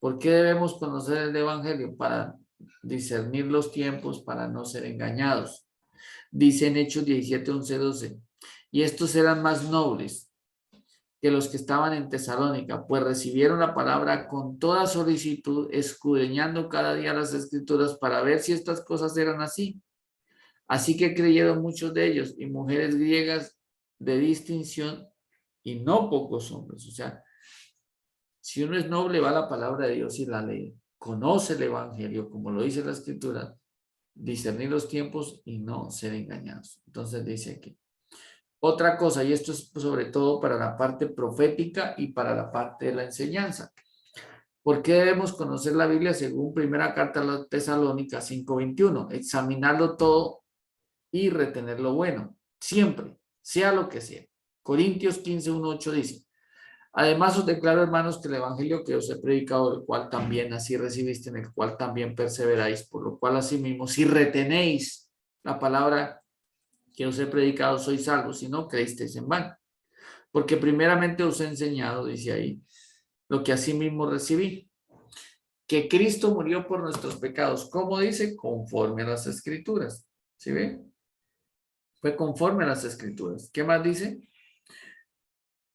¿Por qué debemos conocer el evangelio? Para discernir los tiempos, para no ser engañados. Dice en Hechos 17, 11, 12, y estos eran más nobles que los que estaban en Tesalónica, pues recibieron la palabra con toda solicitud, escudriñando cada día las escrituras para ver si estas cosas eran así. Así que creyeron muchos de ellos y mujeres griegas de distinción y no pocos hombres. O sea, si uno es noble, va a la palabra de Dios y la lee. Conoce el evangelio, como lo dice la escritura, discernir los tiempos y no ser engañados. Entonces dice aquí. Otra cosa, y esto es sobre todo para la parte profética y para la parte de la enseñanza. ¿Por qué debemos conocer la Biblia? Según primera carta a los Tesalónicas 5:21, examinarlo todo y retener lo bueno, siempre, sea lo que sea. Corintios 15:1-8 dice, además os declaro, hermanos, que el evangelio que os he predicado, el cual también así recibiste, en el cual también perseveráis, por lo cual asimismo, si retenéis la palabra que os he predicado, sois salvos, si no creísteis en vano. Porque primeramente os he enseñado, dice ahí, lo que asimismo recibí, que Cristo murió por nuestros pecados. ¿Cómo dice? Conforme a las Escrituras. ¿Sí ven? Fue conforme a las Escrituras. ¿Qué más dice?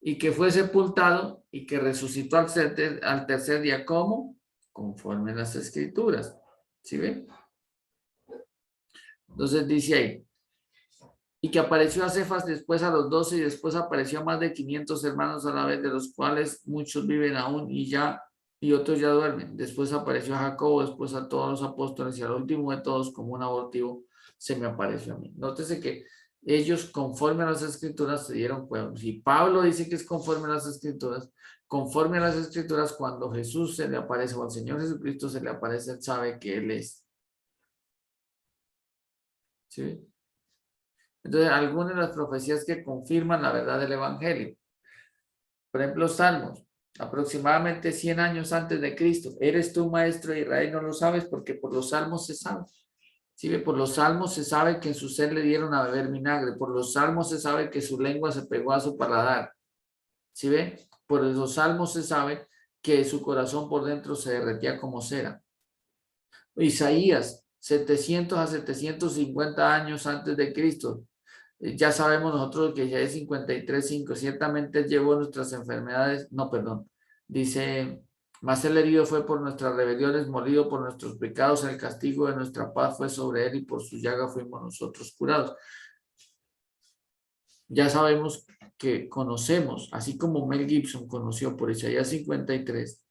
Y que fue sepultado y que resucitó al tercer día. ¿Cómo? Conforme a las Escrituras. ¿Sí ven? Entonces dice ahí, y que apareció a Cefas, después a los 12 y después apareció a más de 500 hermanos a la vez, de los cuales muchos viven aún y otros ya duermen. Después apareció a Jacobo, después a todos los apóstoles y al último de todos, como un abortivo, se me apareció a mí. Nótese que ellos, conforme a las Escrituras, se dieron cuenta. Si Pablo dice que es conforme a las Escrituras, cuando Jesús se le aparece o al Señor Jesucristo se le aparece, él sabe que Él es. ¿Sí? Entonces, algunas de las profecías que confirman la verdad del evangelio. Por ejemplo, Salmos, aproximadamente 100 años antes de Cristo. ¿Eres tú maestro de Israel? No lo sabes porque por los salmos se sabe. ¿Sí? Por los salmos se sabe que en su sed le dieron a beber vinagre. Por los salmos se sabe que su lengua se pegó a su paladar. ¿Sí ve? Por los salmos se sabe que su corazón por dentro se derretía como cera. Isaías, 700 a 750 años antes de Cristo. Ya sabemos nosotros que ya es 53:5. Ciertamente llevó nuestras enfermedades. No, perdón. Dice, mas el herido fue por nuestras rebeliones, molido por nuestros pecados. El castigo de nuestra paz fue sobre él y por su llaga fuimos nosotros curados. Ya sabemos que conocemos, así como Mel Gibson conoció por Isaías 53,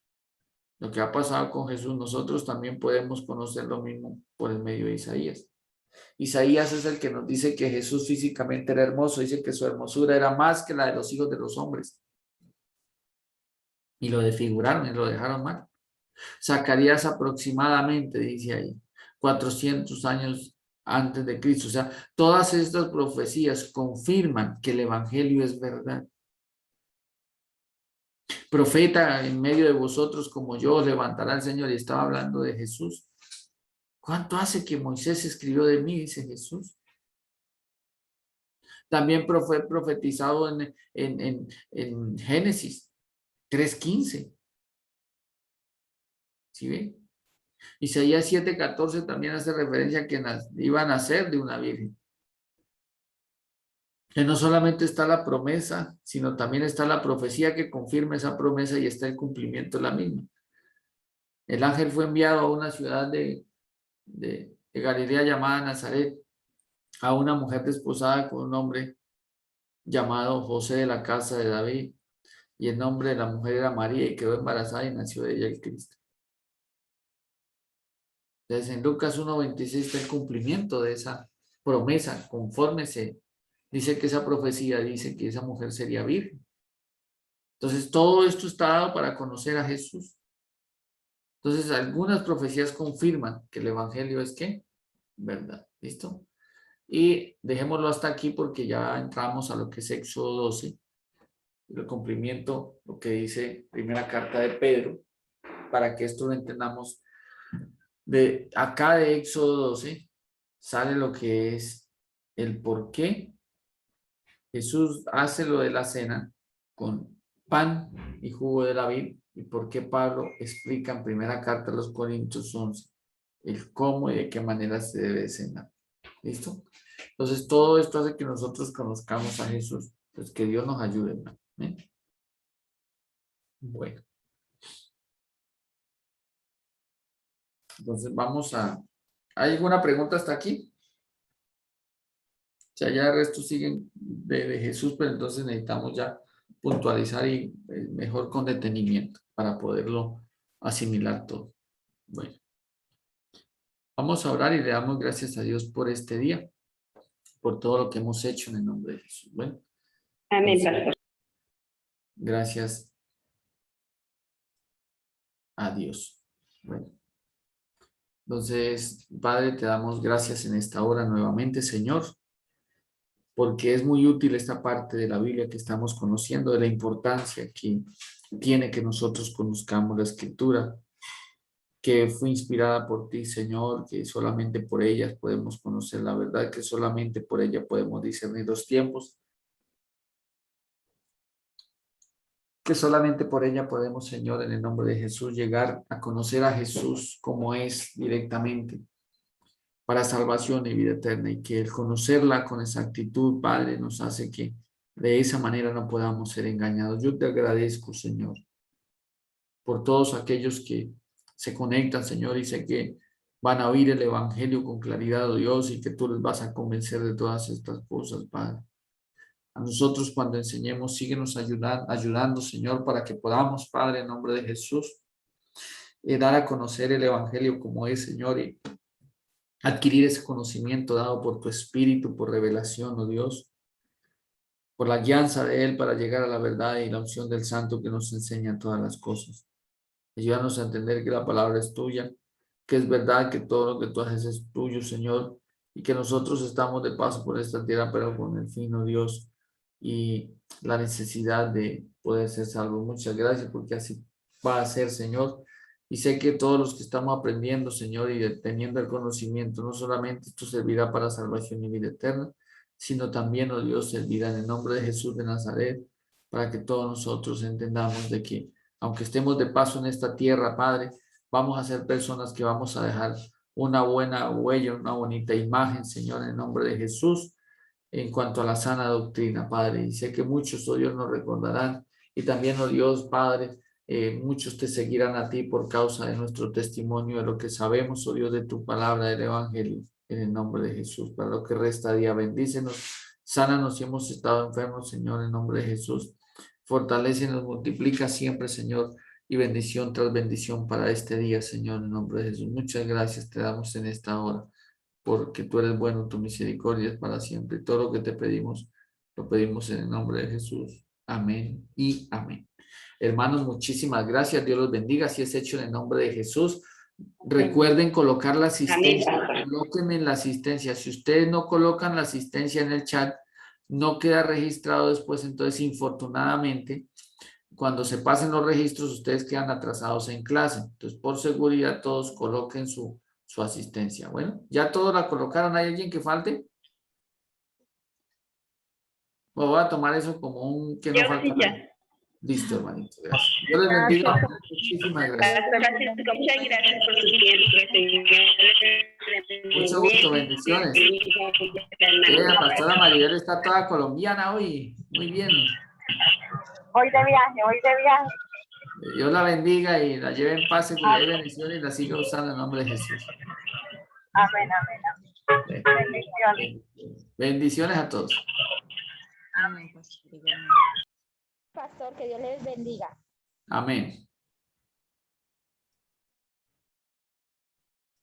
lo que ha pasado con Jesús, nosotros también podemos conocer lo mismo por el medio de Isaías. Isaías es el que nos dice que Jesús físicamente era hermoso, dice que su hermosura era más que la de los hijos de los hombres. Y lo desfiguraron y lo dejaron mal. Zacarías aproximadamente, dice ahí, 400 años antes de Cristo. O sea, todas estas profecías confirman que el evangelio es verdad. Profeta en medio de vosotros como yo os levantará el Señor, y estaba hablando de Jesús. ¿Cuánto hace que Moisés escribió de mí? Dice Jesús. También fue profetizado en Génesis 3:15. ¿Sí ve? Isaías 7:14 también hace referencia a que iban a nacer de una virgen. Que no solamente está la promesa, sino también está la profecía que confirma esa promesa y está el cumplimiento de la misma. El ángel fue enviado a una ciudad de de Galilea llamada Nazaret, a una mujer desposada con un hombre llamado José de la casa de David, y el nombre de la mujer era María, y quedó embarazada y nació de ella el Cristo. Entonces en Lucas 1:26 está el cumplimiento de esa promesa, conforme se dice que esa profecía dice que esa mujer sería virgen. Entonces todo esto está dado para conocer a Jesús. Entonces algunas profecías confirman que el evangelio es ¿qué? Verdad. ¿Listo? Y dejémoslo hasta aquí porque ya entramos a lo que es Éxodo 12, el cumplimiento, lo que dice primera carta de Pedro, para que esto lo entendamos. De acá de Éxodo 12 sale lo que es el por qué Jesús hace lo de la cena con pan y jugo de la vid, y por qué Pablo explica en primera carta a los Corintios 11 el cómo y de qué manera se debe cenar. ¿Listo? Entonces todo esto hace que nosotros conozcamos a Jesús. Pues que Dios nos ayude, ¿no? Bueno. Entonces vamos a... ¿Hay alguna pregunta hasta aquí? O sea, ya el resto siguen de Jesús, pero entonces necesitamos ya puntualizar y mejor con detenimiento para poderlo asimilar todo. Bueno. Vamos a orar y le damos gracias a Dios por este día, por todo lo que hemos hecho en el nombre de Jesús. Bueno. Amén, Entonces, pastor. gracias a Dios. Bueno. Entonces, Padre, te damos gracias en esta hora nuevamente, Señor, porque es muy útil esta parte de la Biblia que estamos conociendo, de la importancia que tiene que nosotros conozcamos la Escritura, que fue inspirada por ti, Señor, que solamente por ella podemos conocer la verdad, que solamente por ella podemos discernir los tiempos, que solamente por ella podemos, Señor, en el nombre de Jesús, llegar a conocer a Jesús como es directamente, para salvación y vida eterna, y que el conocerla con exactitud, Padre, nos hace que de esa manera no podamos ser engañados. Yo te agradezco, Señor, por todos aquellos que se conectan, Señor, y sé que van a oír el Evangelio con claridad, oh Dios, y que tú les vas a convencer de todas estas cosas, Padre. A nosotros cuando enseñemos, síguenos ayudando, Señor, para que podamos, Padre, en nombre de Jesús, dar a conocer el Evangelio como es, Señor, y adquirir ese conocimiento dado por tu Espíritu, por revelación, oh Dios, por la guianza de Él para llegar a la verdad y la unción del Santo que nos enseña todas las cosas. Ayúdanos a entender que la palabra es tuya, que es verdad, que todo lo que tú haces es tuyo, Señor, y que nosotros estamos de paso por esta tierra, pero con el fin, oh Dios, y la necesidad de poder ser salvos. Muchas gracias porque así va a ser, Señor. Y sé que todos los que estamos aprendiendo, Señor, y teniendo el conocimiento, no solamente esto servirá para salvación y vida eterna, sino también, oh Dios, servirá en el nombre de Jesús de Nazaret, para que todos nosotros entendamos de que, aunque estemos de paso en esta tierra, Padre, vamos a ser personas que vamos a dejar una buena huella, una bonita imagen, Señor, en el nombre de Jesús, en cuanto a la sana doctrina, Padre. Y sé que muchos, oh Dios, nos recordarán. Y también, oh Dios, Padre, muchos te seguirán a ti por causa de nuestro testimonio, de lo que sabemos, oh Dios, de tu palabra, del Evangelio, en el nombre de Jesús. Para lo que resta día, bendícenos, sánanos si hemos estado enfermos, Señor, en el nombre de Jesús. Fortalécenos, multiplica siempre, Señor, y bendición tras bendición para este día, Señor, en el nombre de Jesús. Muchas gracias te damos en esta hora, porque tú eres bueno, tu misericordia es para siempre. Todo lo que te pedimos, lo pedimos en el nombre de Jesús. Amén y amén. Hermanos, muchísimas gracias. Dios los bendiga. Si es hecho en el nombre de Jesús. Recuerden colocar la asistencia. Colóquenme en la asistencia. Si ustedes no colocan la asistencia en el chat, no queda registrado después. Entonces, infortunadamente, cuando se pasen los registros, ustedes quedan atrasados en clase. Entonces, por seguridad, todos coloquen su asistencia. Bueno, ¿ya todos la colocaron? ¿Hay alguien que falte? Voy a tomar eso como un que no falta. Listo, hermanito. Gracias. Yo les bendiga. Muchísimas gracias. Muchas gracias por su tiempo, Señor. Mucho gusto, bendiciones. La pastora Maribel está toda colombiana hoy. Muy bien. Hoy de viaje. Dios la bendiga y la lleve en paz, seguridad y bendiciones y la siga usando en nombre de Jesús. Amén, amén, amén. Bendiciones. Bendiciones a todos. Amén, pastor, igualmente. Pastor, que Dios les bendiga. Amén.